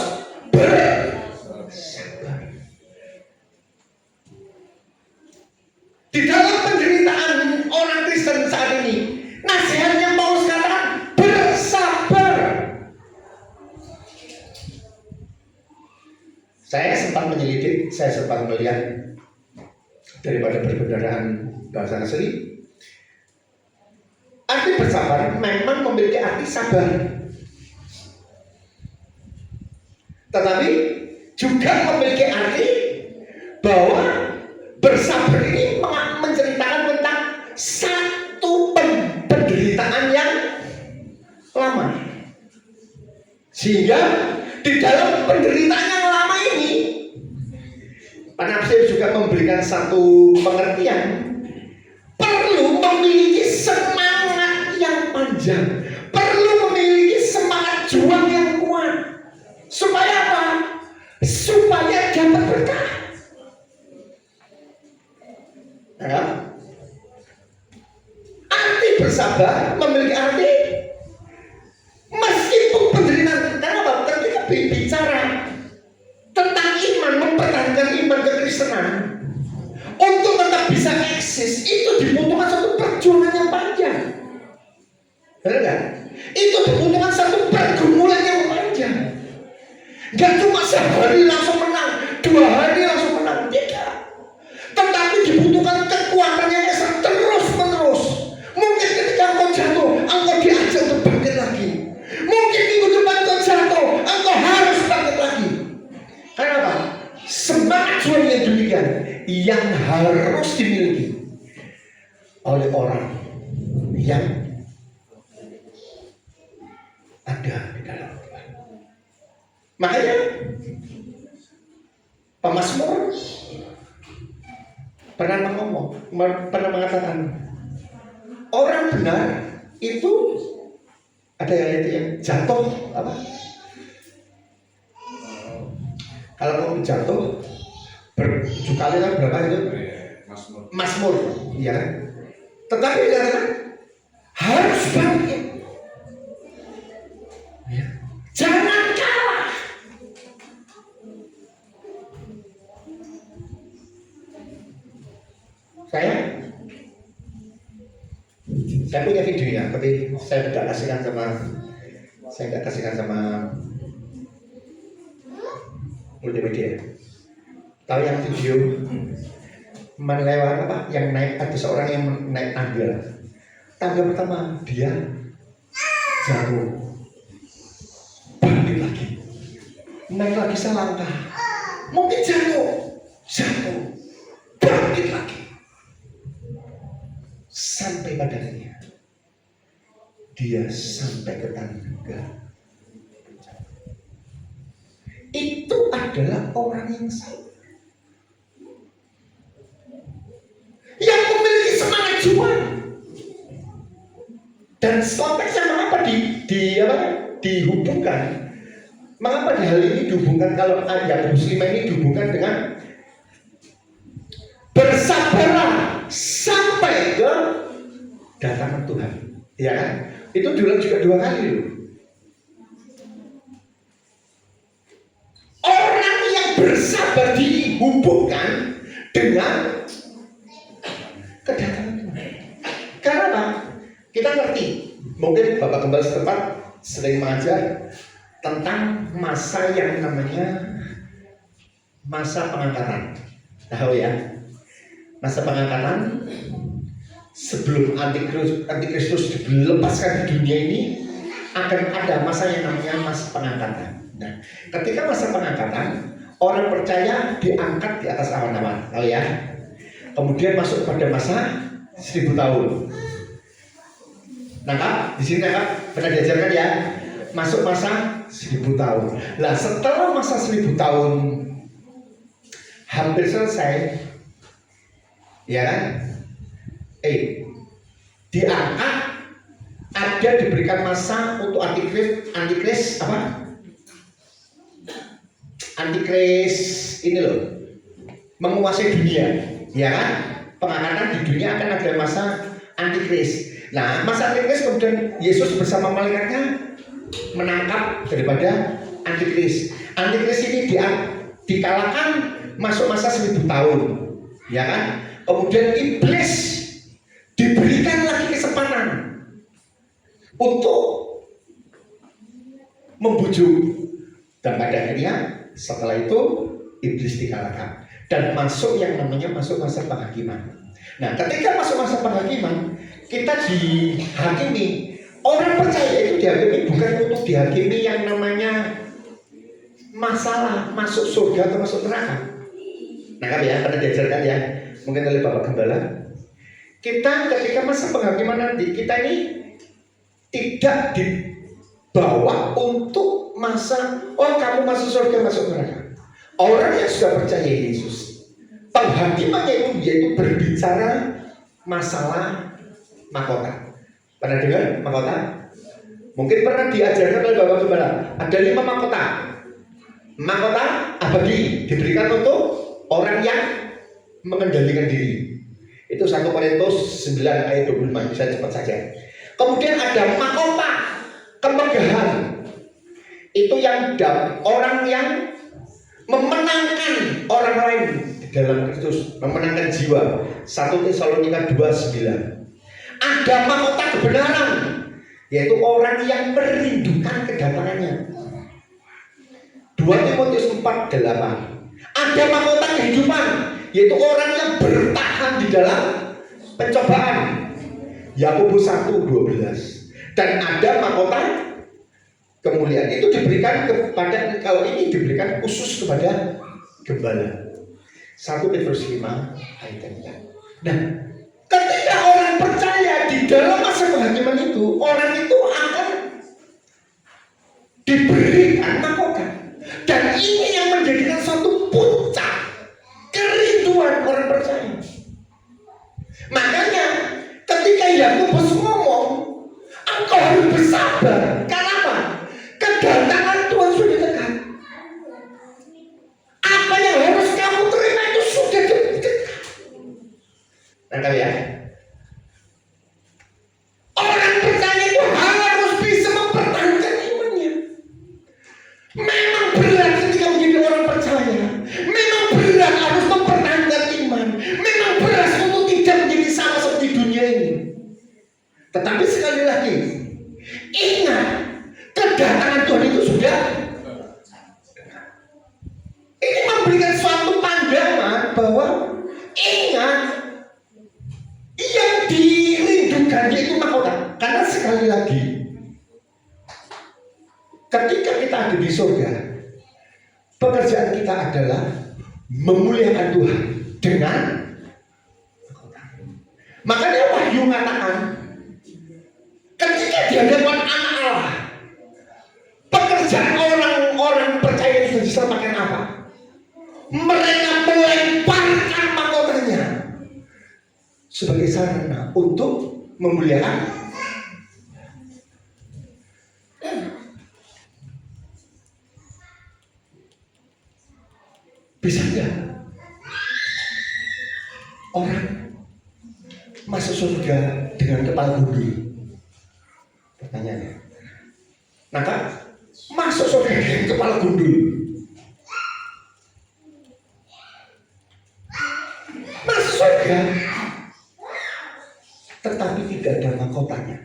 bersabar. Di dalam penderitaan orang Kristen saat ini, nasihatnya Paulus katakan bersabar. Saya sempat menyelidik, saya sempat melihat daripada perbendaharaan bahasa asli. Arti bersabar memang memiliki arti sabar, tetapi juga memiliki arti bahwa bersabar ini menceritakan tentang satu penderitaan yang lama, sehingga di dalam penderitaan yang lama ini, penafsir juga memberikan satu pengertian, perlu memiliki semangat yang panjang, perlu memiliki semangat juang yang kuat. Supaya apa? Supaya dapat berkah. Ya? Arti bersabar memiliki arti meskipun penderitaan. Kenapa? Ketika bicara tentang iman, mempertahankan iman kekristenan untuk tetap bisa eksis, itu dibutuhkan satu perjuangan yang panjang. Benar nggak? Itu dibutuhkan satu pergumulan yang panjang. Gak cuma sehari langsung menang, 2 hari langsung menang, tidak. Tetapi dibutuhkan kekuatan yang terus menerus. Mungkin ketika engkau jatuh, engkau diajak untuk bangkit lagi. Mungkin minggu depan engkau jatuh, engkau harus bangkit lagi. Kenapa? Semangat juang yang demikian yang harus dimiliki oleh orang yang ada di dalam Tuhan. Makanya pemazmur pernah mengatakan, orang benar itu ada yang jatuh apa? Kalau kamu jatuh ber-7 kali kan berapa itu? Mazmur, ya. Tetapi dikatakan harus bangkit. Ya. Jangan kalah. Saya punya videonya, tapi saya tidak kasihkan sama multimedia. Tahu yang video melewati apa? Yang naik, ada seorang yang naik tangga. Tangga pertama dia jatuh, bangkit lagi, naik lagi selangkah, mungkin jatuh, bangkit lagi, sampai pada akhirnya dia sampai ke tangga. Itu adalah orang yang sabar, yang memiliki semangat juang. Dan konteksnya mengapa dihubungkan? Mengapa di hal ini dihubungkan, kalau ayat muslimah ini dihubungkan dengan bersabarlah sampai ke datangan Tuhan, ya kan? Itu diulang juga 2 kali loh. Orang yang bersabar dihubungkan dengan kedatangan Tuhan. Karena kita ngerti, mungkin Bapak Gembala setempat sering mengajar tentang masa yang namanya masa pengangkatan. Tahu ya? Masa pengangkatan sebelum antikristus dilepaskan di dunia ini akan ada masa yang namanya masa pengangkatan. Nah, ketika masa pengangkatan, orang percaya diangkat di atas awan-awan, tahu ya? Kemudian masuk pada masa 1000 tahun. Nangkap? Di sini nangkap? Pernah diajarkan ya? Masuk masa 1000 tahun. Nah, setelah masa 1000 tahun hampir selesai, ya kan? Diangkat, ada diberikan masa untuk antikris apa? Antikris ini loh, menguasai dunia, ya kan? Pengangkatan di dunia akan ada masa antikris. Nah, masa antikris kemudian Yesus bersama malaikatnya menangkap daripada antikris. Antikris ini dikalahkan, masuk masa 1000 tahun, ya kan? Kemudian iblis diberikan lagi kesempatan untuk membujuk, dan pada akhirnya setelah itu iblis dikalahkan dan masuk yang namanya masuk masa penghakiman. Nah, ketika masuk masa penghakiman, kita dihakimi. Orang percaya itu dihakimi bukan untuk dihakimi yang namanya masalah masuk surga atau masuk neraka. Nah, kan ya, pernah diajarkan ya, mungkin oleh Bapak Gembala. Kita ketika masa penghakiman nanti, kita ini tidak dibawa untuk masa, oh kamu masuk surga, masuk neraka. Orang yang sudah percaya Yesus, penghakimannya itu yaitu berbicara masalah mahkota. Pernah dengar mahkota? Mungkin pernah diajarkan oleh Bapak Gembala. Ada 5 mahkota. Mahkota abadi diberikan untuk orang yang mengendalikan diri. Itu 1 Korintus 9 ayat 25. Bisa cepat saja. Kemudian ada mahkota kemegahan. Itu yang orang yang memenangkan orang lain di dalam Kristus, memenangkan jiwa. 1 Tesalonika 2:9. Ada mahkota kebenaran, yaitu orang yang merindukan kedatangannya. 2 Timotius 4:8. Ada mahkota kehidupan, yaitu orang yang bertahan di dalam pencobaan. Yakobus 1:12. Dan ada mahkota kemuliaan. Itu diberikan kepada, kalau ini diberikan khusus kepada gembala. 1 Petrus 5 ayat 3. Nah, ketika orang percaya di dalam masa penghakiman itu, orang itu akan diberikan mahkota. Dan ini yang menjadikan suatu puncak kerinduan orang percaya. Makanya ketika Yakobus ngomong, engkau harus bersabar. Karena apa? Kedatangan Tuhan sudah dekat. Apa yang harus kamu terima itu sudah dekat. Nangkap ya? Orang percaya itu harus bisa mempertahankan imannya. Memang berat ketika menjadi orang percaya. Memang berat harus mempertahankan iman. Memang berat untuk tidak menjadi sama seperti dunia ini. Tetapi sekali lagi, ingat, kedatangan Tuhan itu sudah. Ini memberikan suatu pandangan bahwa ingat, yang dirindukan itu mahkota. Karena sekali lagi, ketika kita ada di surga, pekerjaan kita adalah memuliakan Tuhan dengan mahkota. Makanya Wahyu mengatakan, ketika di hadapan anak Allah, pekerjaan orang-orang percaya itu diselamatkan apa? Mereka melemparkan mahkotanya sebagai sarana untuk memuliakan. Bisa nggak orang masuk surga dengan kepala gundul? Pertanyaannya. Nah kan, masuk surga dengan kepala gundul. Masuk surga, tetapi tidak ada mahkotanya.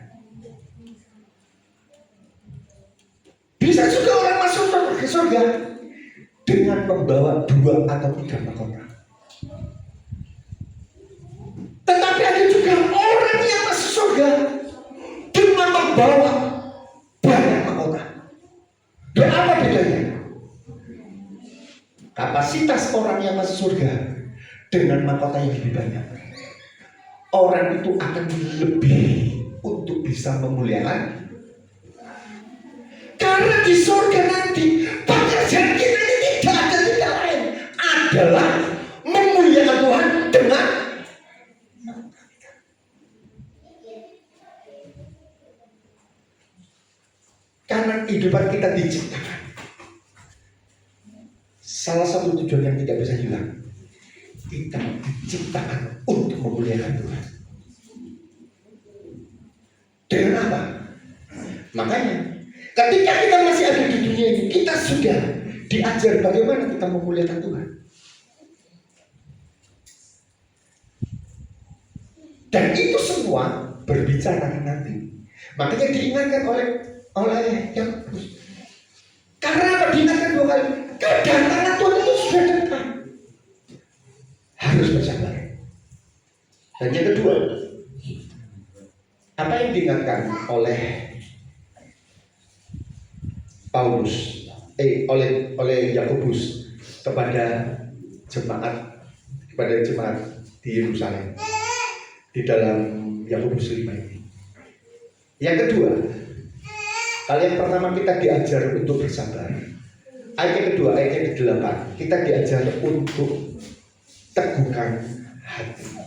Bisa juga orang masuk ke surga dengan membawa 2 atau 3 mahkota. Tetapi ada juga orang yang masuk surga dengan membawa banyak mahkota. Dan apa bedanya? Kapasitas orang yang masuk surga dengan mahkota yang lebih banyak, orang itu akan lebih untuk bisa memuliakan. Karena di surga nanti pekerjaan kita ini tidak lain adalah memuliakan Tuhan dengan karena kehidupan kita diciptakan. Salah satu tujuan yang tidak bisa hilang, kita diciptakan untuk memuliakan Tuhan. Dengan apa? Makanya ketika kita masih ada di dunia ini, kita sudah diajar bagaimana kita memuliakan Tuhan. Dan itu semua berbicara nanti. Makanya diingatkan oleh Yakobus. Karena apa diingatkan 2 kali? Kedatangan Tuhan itu sudah dekat. Harus bersabar. Dan yang kedua, apa yang diingatkan oleh Paulus, oleh Yakobus kepada jemaat di Yerusalem di dalam Yakobus 5 ini. Yang kedua, hal yang pertama kita diajar untuk bersabar. Ayat yang kedua, ayat yang ke-8, kita diajar untuk teguhkan hati.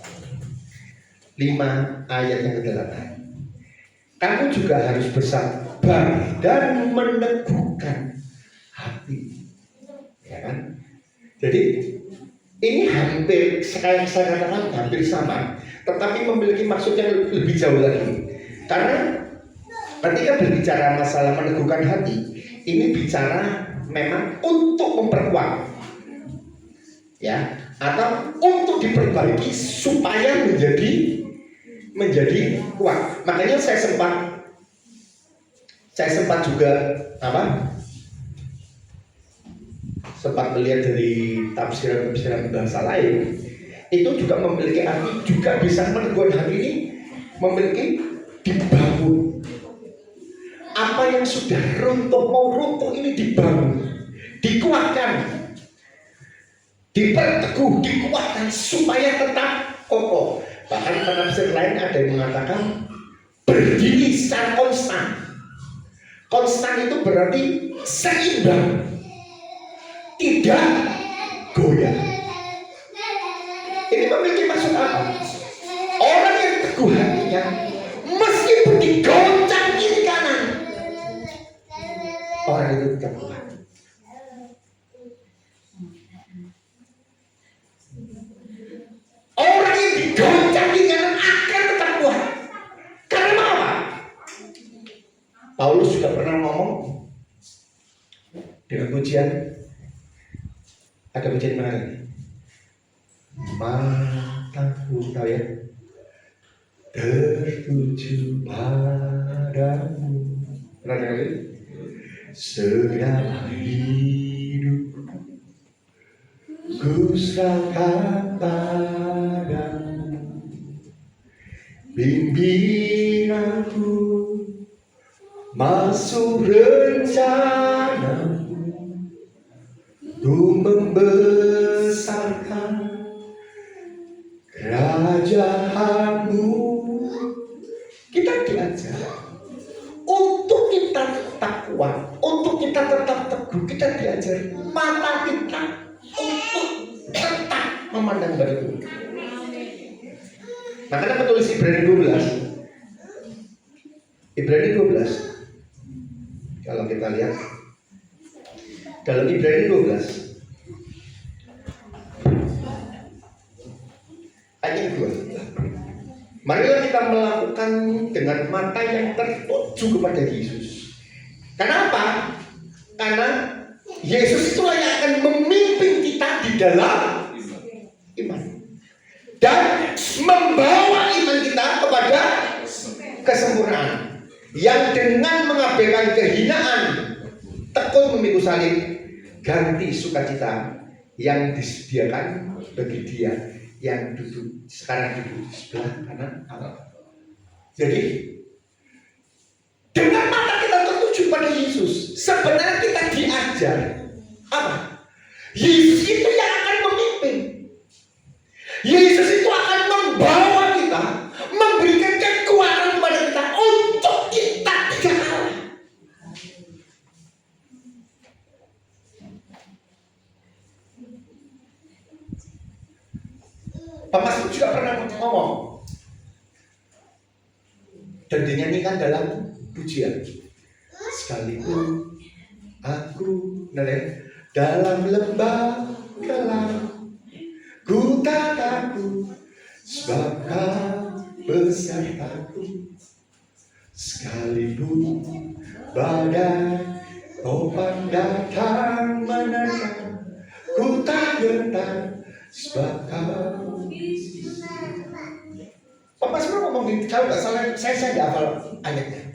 5 ayat yang ke-8. Kamu juga harus bersabar dan meneguhkan hati. Ya kan? Jadi ini hampir, saya katakan hampir sama, tetapi memiliki maksud yang lebih jauh lagi. Karena ketika berbicara masalah meneguhkan hati, ini bicara memang untuk memperkuat, ya, atau untuk diperbaiki supaya menjadi kuat. Makanya saya sempat juga sempat melihat dari tafsiran bahasa lain, itu juga memiliki arti, juga bisa meneguhkan hati ini memiliki dibangun. Apa yang sudah mau runtuh ini dibangun, dikuatkan, diperteguh, dikuatkan supaya tetap kokoh. Bahkan penafsir lain ada yang mengatakan berdiri secara konstan. Konstan itu berarti seimbang, tidak goyah. Ini memiliki maksud apa? Orang yang teguh hatinya meskipun digoncang kiri kanan, orang itu tetap kuat. Orang yang digoncang kiri kanan akan tetap kuat. Karena apa? Paulus juga pernah ngomong dengan pujian, ada pujian mana ini? Mataku, tahu ya, tertuju padamu. Pernah dengar ini? Segala hidup ku serahkan padamu, bimbing aku masuk rencanamu, ku membesarkan kerajaanmu. Kita diajar untuk kita tetap kuat, untuk kita tetap teguh. Kita diajar mata kita untuk tetap memandang pada Tuhan. Makanya penulis Ibrani 12, kalau kita lihat dalam Ibrani 12 ayat yang 2, marilah kita melakukan dengan mata yang tertuju kepada Yesus. Kenapa? Karena Yesus itulah yang akan memimpin kita di dalam iman dan membawa iman kita kepada kesempurnaan, yang dengan mengabaikan kehinaan tekun memikul salib, ganti sukacita yang disediakan bagi dia yang sekarang duduk di sebelah kanan Allah. Jadi dengan mata kita tertuju pada Yesus, sebenarnya kita diajar apa? Yesus itu yang akan memimpin. Yesus itu akan membawa kita, memberikan kekuatan kepada kita untuk kita tidak kalah. Pak Mas juga pernah ngomong dan dinyanyikan dalam pujian. Sekalipun aku dalam lembah gelap, ku tak takut sebab Kau besertaku. Sekalipun badai topan datang menerjang, ku tak gentar sebab Kau. Pak Mas ngomong gitu, kalau nggak salah saya nggak hafal ayatnya.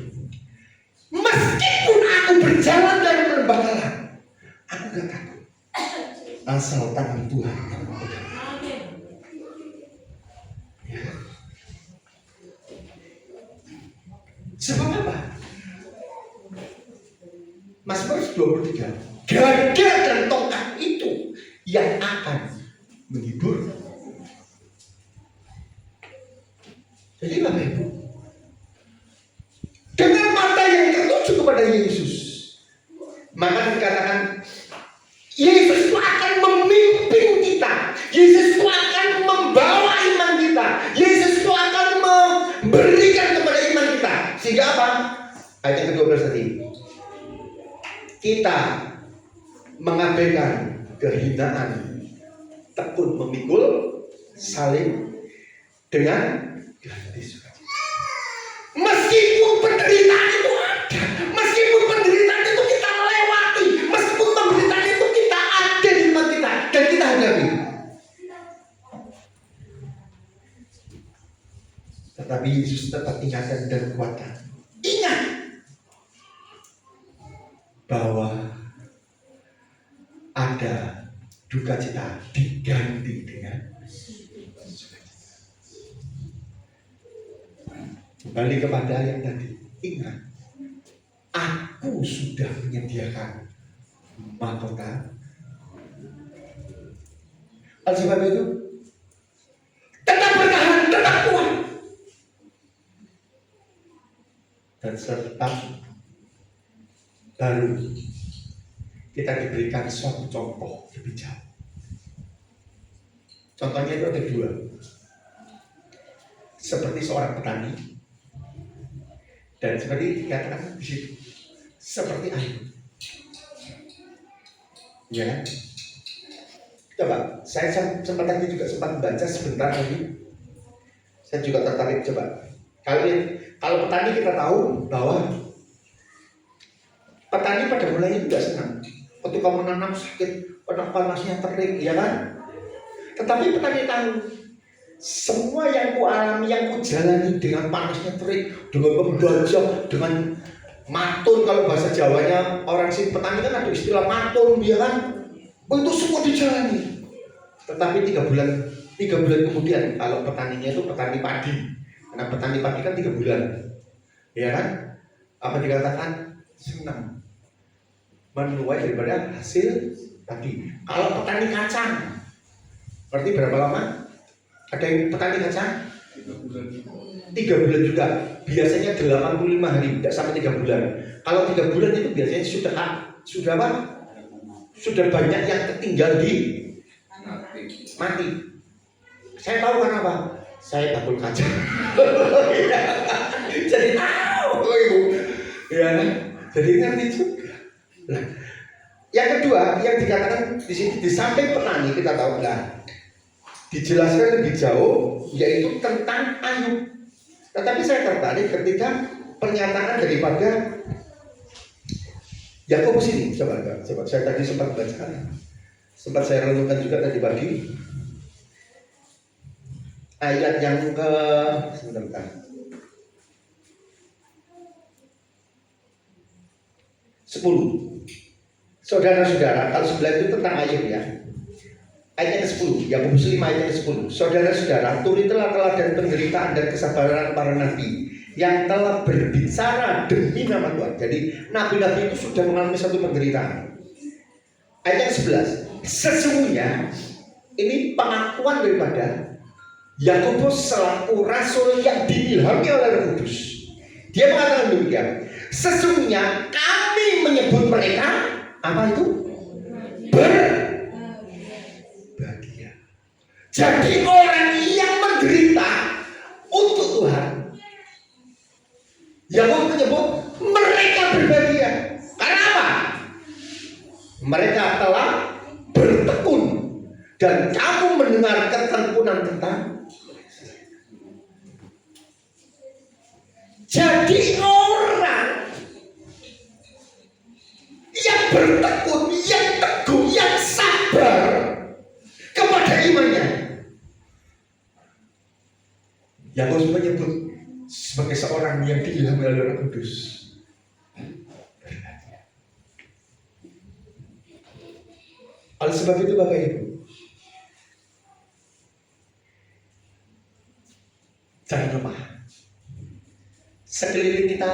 Meskipun aku berjalan dalam lembah gelap, aku gak takut. Asal tangan Tuhan yang memegang. Ya. Sebab apa? Mazmur 23. Gada dan tongkat itu yang akan menghibur. Jadi Bapak Ibu, dengan mata yang tertuju kepada Yesus, maka dikatakan Yesus itu akan memimpin kita. Yesus itu akan membawa iman kita. Yesus itu akan memberikan kepada iman kita. Sehingga apa? Ayat yang ke-12 tadi, kita mengabaikan kehinaan, tekun memikul salib dengan ganti sukacita. Meskipun penderitaan itu ada, meskipun penderitaan itu kita lewati, meskipun penderitaan itu kita ada di depan kita dan kita hadapi, tetapi Yesus tetap ingatkan dan kuatkan. Ingat bahwa ada duka cita diganti dengan kembali kepada yang tadi. Ingat, aku sudah menyediakan mahkota. Oleh sebab itu, tetap bertahan, tetap kuat, dan serta baru kita diberikan suatu contoh lebih jauh. Contohnya itu ada dua. Seperti seorang petani, dan seperti dikatakan di situ, seperti air. Ya, coba saya sempat tadi juga sempat baca sebentar lagi. Saya juga tertarik coba. Kalau petani kita tahu bahwa petani pada mulanya tidak senang ketika menanam sakit, pada panasnya terik, ya kan? Tetapi petani tahu semua yang ku alami, yang ku jalani dengan panasnya terik, dengan pembajak, dengan matun, kalau bahasa Jawanya orang sini petani kan ada istilah matun, ya kan? Itu semua dijalani. Tetapi 3 bulan kemudian, kalau petaninya itu petani padi, karena petani padi kan 3 bulan, ya kan? Apa dikatakan? Senang menuai daripada hasil tadi. Kalau petani kacang, berarti berapa lama? Ada yang petani kacang? 3 bulan juga. Biasanya 85 hari, tidak sampai 3 bulan. Kalau 3 bulan itu biasanya sudah apa? Sudah banyak yang tertinggal di mati. Saya tahu kenapa. Saya bakul kacang. Jadi tahu, Ibu. Ya, jadi ngerti juga. Nah, yang kedua yang dikatakan di sini di samping petani kita tahu dijelaskan lebih jauh yaitu tentang Ayub. Tetapi saya tertarik ketika pernyataan daripada Yakobus ini. Coba saya tadi sempat bacakan, sempat saya renungkan juga tadi pagi. Ayat yang ke sebentar. Saudara-saudara, kalau sebelah itu tentang Ayub ya. ayat ke-10, Yakobus 5 ayat ke-10. Saudara-saudara, turutilah teladan penderitaan dan kesabaran para nabi yang telah berbicara demi nama Tuhan. Jadi nabi-nabi itu sudah mengalami satu penderitaan. Ayat ke-11, sesungguhnya ini pengakuan daripada Yakobus selaku rasul yang diilhami oleh Roh Kudus. Dia mengatakan demikian, sesungguhnya kami menyebut mereka apa itu? Berbahagia. Jadi orang yang menderita untuk Tuhan, Yakobus menyebut mereka berbahagia. Karena apa? Mereka telah bertekun dan kamu mendengar ketekunan tentang. Jadi orang yang bertekun, yang teguh, yang sabar kepada imannya, Yakobus menyebut sebagai seorang yang diilhami oleh Roh Kudus. Oleh sebab itu Bapak Ibu, jangan lemah. Sekeliling kita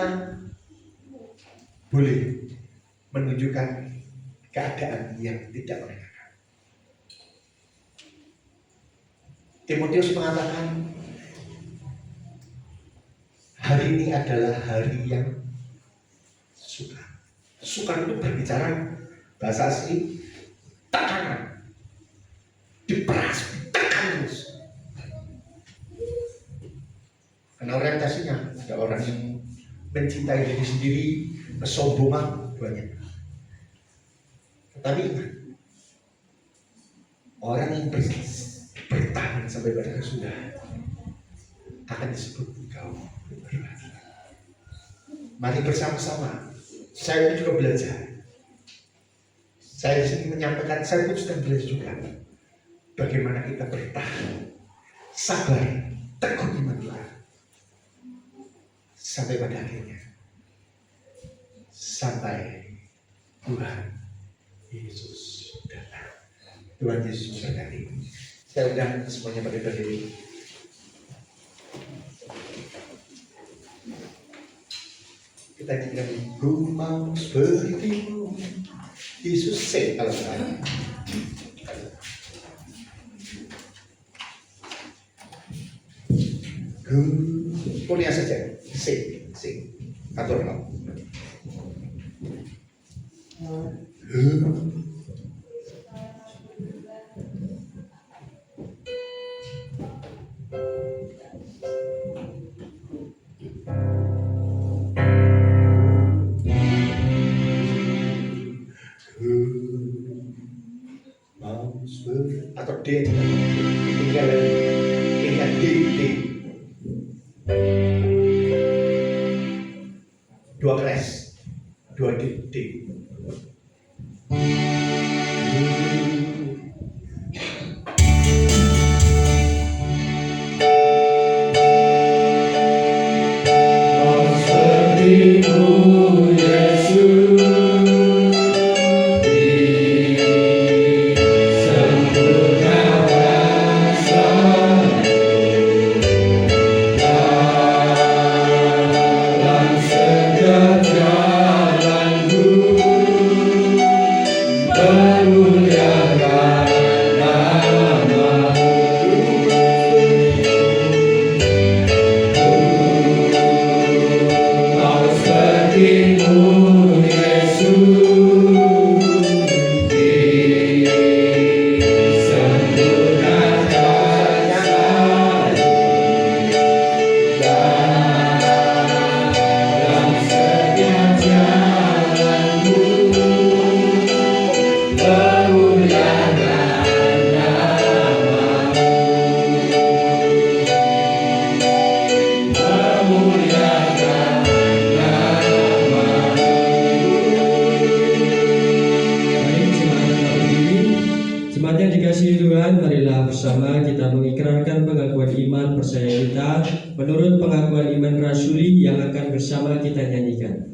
boleh menunjukkan keadaan yang tidak mengenakan. Timotius mengatakan, hari ini adalah hari yang sukar. Sukar itu berbicara bahasa asli tekanan, diperas, ditekan terus. Karena orientasinya ada orang yang mencintai diri sendiri, kesombongan banyak. Tetapi orang yang bertahan sampai pada kesudahan akan disebut engkau berbahagia. Mari bersama-sama. Saya juga belajar. Saya di sini menyampaikan, saya pun sedang belajar juga bagaimana kita bertahan, sabar, teguh iman Tuhan sampai pada akhirnya, sampai Tuhan Yesus datang. Tuhan Yesus memberkati. Saya undang semuanya pada berdiri. Kita nyanyi, ku mau sepertimu Yesus, say kalau salah. Kuliah saja, say, atur kamu. Atau D, tinggal D. Dua kelas, 2 D. Menurut pengakuan iman rasuli yang akan bersama kita nyanyikan.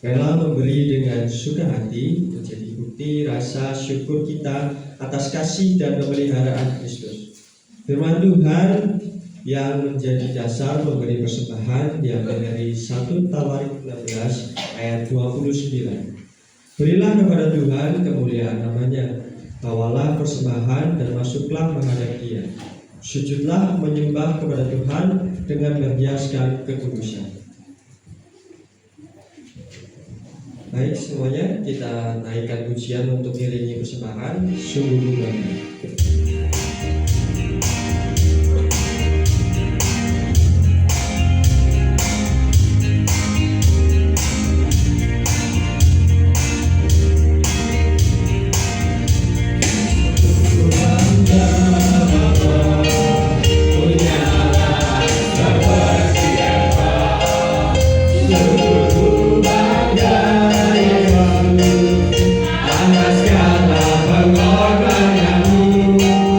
Rela memberi dengan suka hati menjadi bukti rasa syukur kita atas kasih dan pemeliharaan Kristus. Firman Tuhan yang menjadi dasar memberi persembahan diambil dari 1 Tawarik 16 ayat 29. Berilah kepada Tuhan kemuliaan namanya, bawalah persembahan dan masuklah menghadap Dia. Sujudlah menyembah kepada Tuhan dengan menghiaskan kekudusan. Baik semuanya, kita naikkan pujian untuk iringi persembahan sungguh bangga. Atas segala pengorbananmu.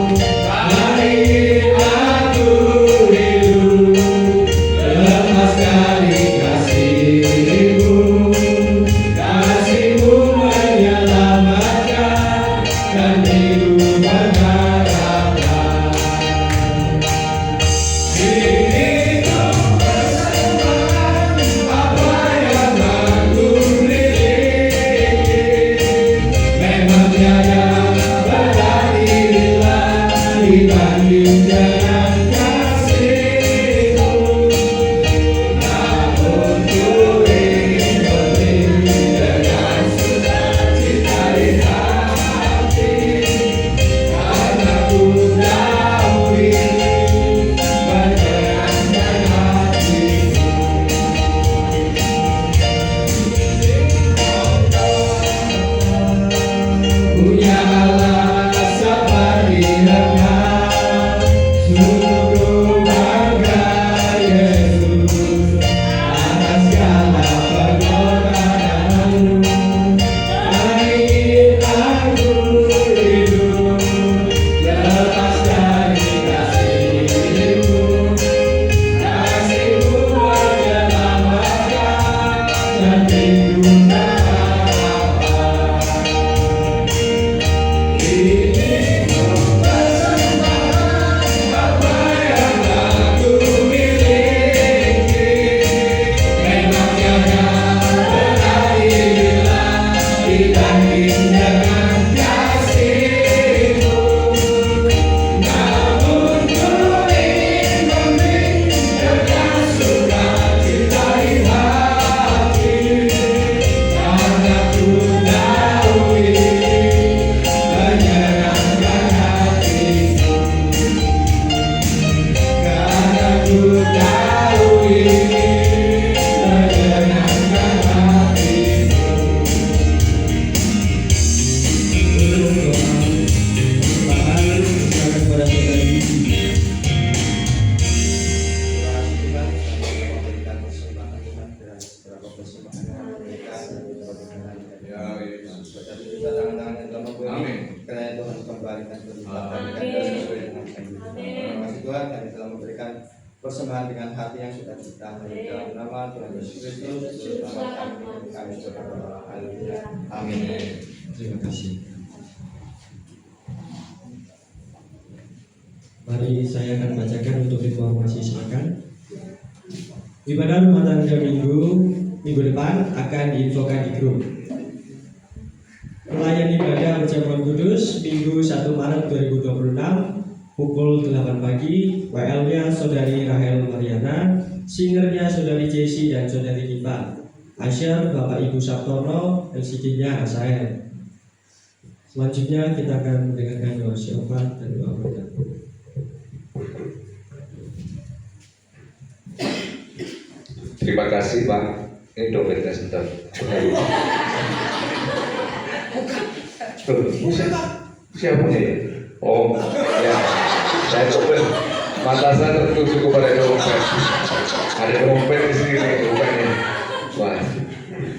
tangan-tangan yang telah memberi. Amin. Karena Tuhan kembalikan berlipat Amin. sesuai dengan janji. Terima kasih Tuhan, kami telah memberikan persembahan dengan hati yang sudah kita beri dalam nama Tuhan Yesus Kristus. Selamat kami sudah berdoa. Haleluya. Amin. Terima kasih. Mari saya akan bacakan untuk informasi, silakan. Ibadah rumah tangga minggu depan akan diinfokan di grup. Pelayan ibadah perjamuan kudus Minggu 1 Maret 2026 pukul 8 pagi. WL-nya Saudari Rahel Mariana, singernya Saudari Jesi dan Saudari Kipa. Asyar Bapak Ibu Sabtono, LCD-nya Asael. Selanjutnya kita akan mendengarkan doa syafaat dan doa berkat. Terima kasih Pak. Ini dompetnya sebentar. Siapa nih? Oh, ya. Saya dompet. Mata saya tertuju kepada dompet. Ada dompet di sini, dompetnya. Wah.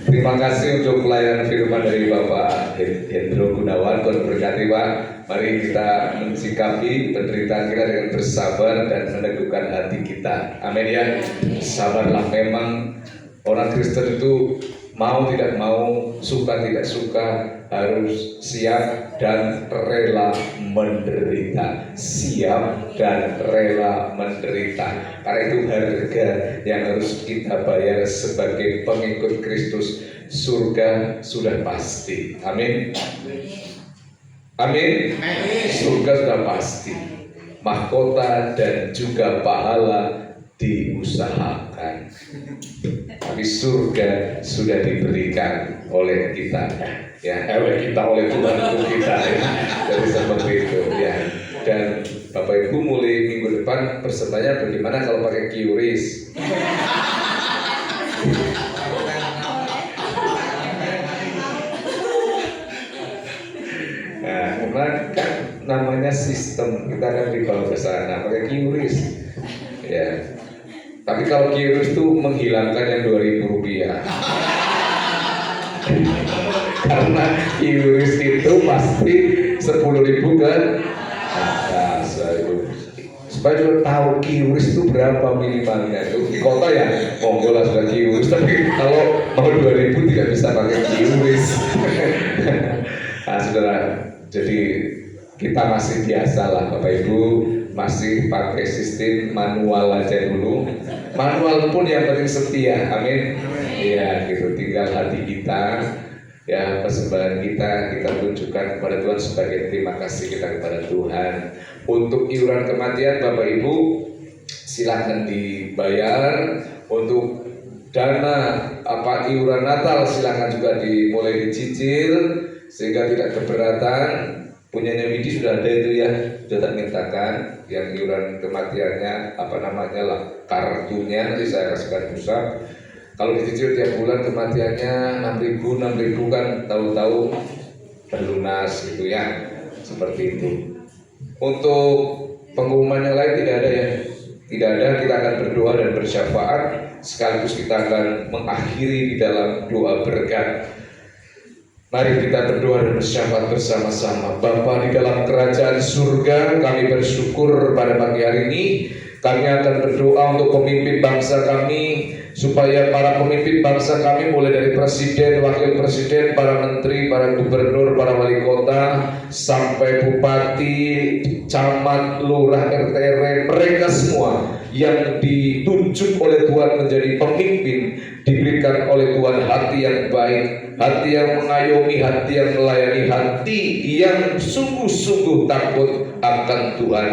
Terima kasih untuk pelayanan firman dari Bapak Hendro Gunawan. Tuhan berkati Pak. Mari kita mensikapi penderitaan kita dengan bersabar dan meneguhkan hati kita. Amin ya. Sabarlah, memang orang Kristen itu mau tidak mau, suka tidak suka, harus siap dan rela menderita. Siap dan rela menderita. Karena itu harga yang harus kita bayar sebagai pengikut Kristus. Surga sudah pasti. Amin. Amin. Surga sudah pasti. Mahkota dan juga pahala diusahakan. Tapi surga sudah diberikan oleh kita, ya, oleh Tuhan untuk kita, ya. Jadi seperti itu, ya. Dan Bapak Ibu mulai minggu depan persembahannya bagaimana kalau pakai QRIS? Nah, karena kan namanya sistem, kita akan dibawa ke sana pakai QRIS, ya. Tapi kalau QRIS itu menghilangkan yang Rp2.000, karena QRIS itu pasti 10.000 kan atas. Supaya juga tahu QRIS itu berapa minimalnya. Itu di kota ya monggo lah sudah QRIS, tapi kalau mau 2.000 tidak bisa pakai QRIS. Nah saudara, jadi kita masih biasa lah Bapak Ibu, masih pakai sistem manual aja dulu. Manual pun yang penting setia, amin. Iya gitu, tinggal hati kita, ya persembahan kita tunjukkan kepada Tuhan sebagai terima kasih kita kepada Tuhan. Untuk iuran kematian Bapak Ibu silakan dibayar. Untuk dana iuran Natal silakan juga dimulai dicicil sehingga tidak keberatan. Punyanya Widi sudah ada itu ya, sudah tak mintakan yang iuran kematiannya kartunya, nanti saya kasihkan pusat. Kalau dicicil tiap bulan kematiannya 6.000 kan tahu-tahu terlunas gitu ya, seperti itu. Untuk pengumuman yang lain tidak ada ya, tidak ada. Kita akan berdoa dan bersyafaat sekaligus kita akan mengakhiri di dalam doa berkat. Mari kita berdoa dan bersyafaat bersama-sama. Bapa di dalam kerajaan surga, kami bersyukur pada pagi hari ini. Kami akan berdoa untuk pemimpin bangsa kami, supaya para pemimpin bangsa kami mulai dari presiden, wakil presiden, para menteri, para gubernur, para wali kota, sampai bupati, camat, lurah, RT RW, mereka semua yang ditunjuk oleh Tuhan menjadi pemimpin, diberikan oleh Tuhan hati yang baik, hati yang mengayomi, hati yang melayani, hati yang sungguh-sungguh takut akan Tuhan.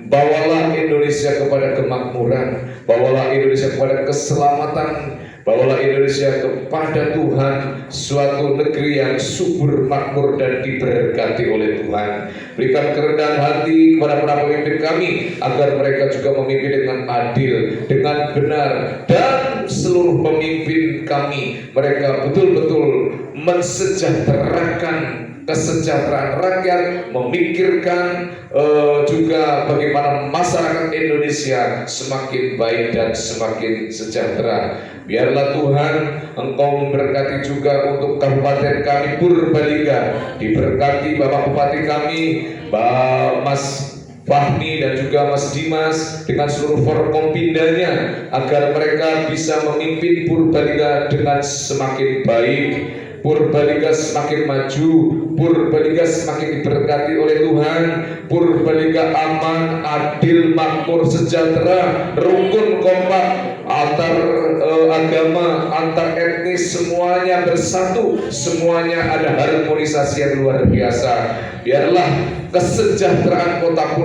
Bawalah Indonesia kepada kemakmuran, bawalah Indonesia kepada keselamatan, bawalah Indonesia kepada Tuhan, suatu negeri yang subur, makmur dan diberkati oleh Tuhan. Berikan kerendahan hati kepada para pemimpin kami agar mereka juga memimpin dengan adil, dengan benar, dan seluruh pemimpin kami mereka betul-betul mensejahterakan kesejahteraan rakyat, memikirkan juga bagaimana masyarakat Indonesia semakin baik dan semakin sejahtera. Biarlah Tuhan Engkau memberkati juga untuk kabupaten kami Purbalingga. Diberkati Bapak Bupati kami, Mas Fahmi dan juga Mas Dimas dengan seluruh Forkompindanya, agar mereka bisa memimpin Purbalingga dengan semakin baik, Purbalingga semakin maju, Purbalingga semakin diberkati oleh Tuhan, Purbalingga aman, adil, makmur, sejahtera, rukun, kompak, antar agama, antar etnis, semuanya bersatu, semuanya ada harmonisasi yang luar biasa. Biarlah kesejahteraan kota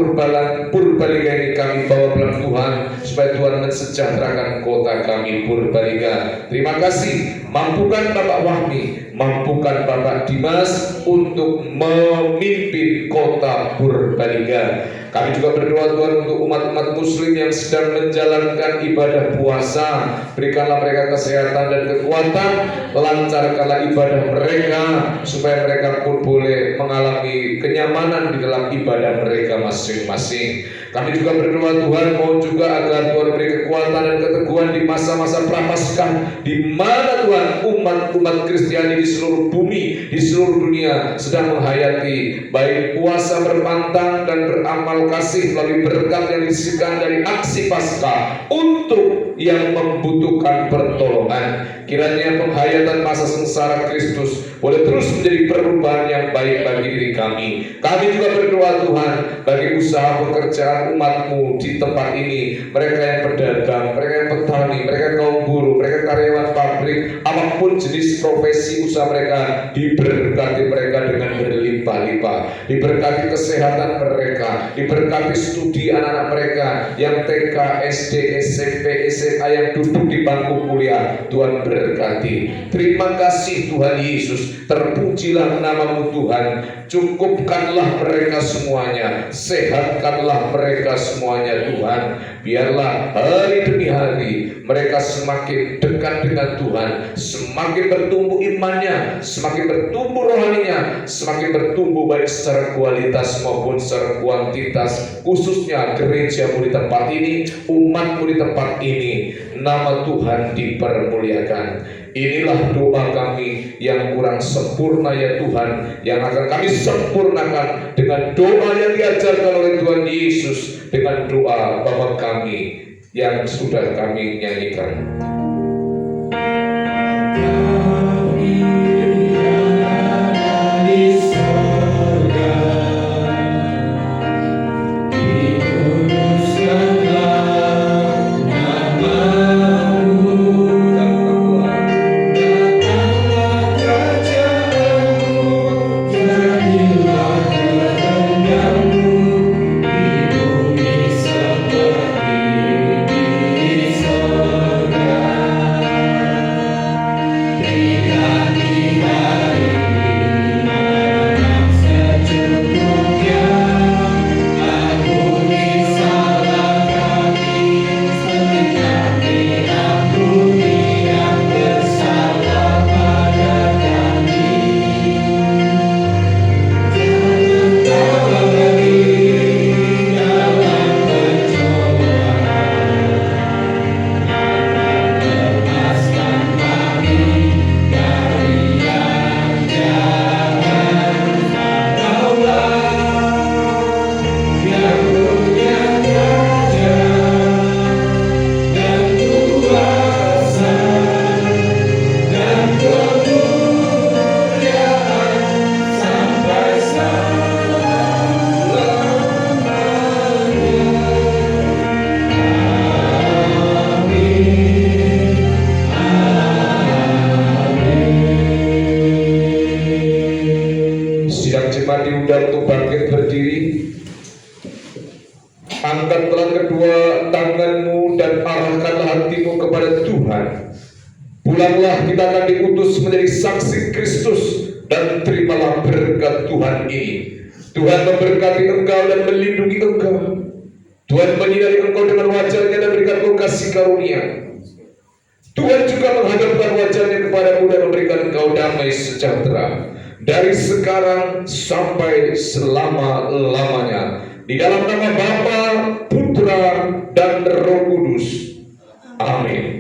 Purbalingga ini kami bawa pelan Tuhan, supaya Tuhan mensejahterakan kota kami Purbalingga. Terima kasih, mampukan Bapak Wahmi, mampukan Bapak Dimas untuk memimpin kota Purbalingga. Kami juga berdoa Tuhan untuk umat-umat muslim yang sedang menjalankan ibadah puasa. Berikanlah mereka kesehatan dan kekuatan, lancarkanlah ibadah mereka, supaya mereka pun boleh mengalami kenyamanan di dalam ibadah mereka masing-masing. Kami juga berdoa Tuhan, mohon juga agar Tuhan beri kekuatan dan keteguhan di masa-masa Prapaskah, di mana Tuhan umat Kristiani di seluruh bumi, di seluruh dunia sedang menghayati baik puasa berpantang dan beramal kasih melalui berkat yang disisikan dari aksi Paskah untuk yang membutuhkan pertolongan. Kiranya penghayatan masa sengsara Kristus boleh terus menjadi perubahan yang baik bagi diri kami. Kami juga berdoa Tuhan bagi usaha pekerjaan umat-Mu di tempat ini, mereka yang pedagang, mereka yang petani, mereka kaum buruh, mereka karyawan pabrik, apapun jenis profesi usaha mereka, diberkati mereka dengan berlimpah-limpah, diberkati kesehatan mereka, diberkati studi anak-anak mereka yang TK, SD, SMP, SMA yang duduk di bangku kuliah. Tuhan berkati. Terima kasih Tuhan Yesus, terpujilah nama-Mu Tuhan. Cukupkanlah mereka semuanya, sehatkanlah mereka semuanya Tuhan. Biarlah hari demi hari mereka semakin dekat dengan Tuhan, semakin bertumbuh imannya, semakin bertumbuh rohaninya, semakin bertumbuh baik secara kualitas maupun secara kuantitas, khususnya gereja-Mu di tempat ini, umat-Mu di tempat ini. Nama Tuhan dipermuliakan. Inilah doa kami yang kurang sempurna ya Tuhan, yang akan kami sempurnakan dengan doa yang diajarkan oleh Tuhan Yesus, dengan doa Bapa kami yang sudah kami nyanyikan. Diundang untuk bangkit berdiri. Angkatlah kedua tanganmu dan arahkanlah hatimu kepada Tuhan. Pulanglah, kita akan diutus menjadi saksi Kristus, dan terimalah berkat Tuhan ini. Tuhan memberkati engkau dan melindungi engkau. Tuhan menyinari engkau dengan wajah-Nya dan memberikan engkau kasih karunia. Tuhan juga menghadapkan wajah-Nya kepadamu dan memberikan engkau damai sejahtera dari sekarang sampai selama-lamanya. Di dalam nama Bapa, Putra, dan Roh Kudus. Amin.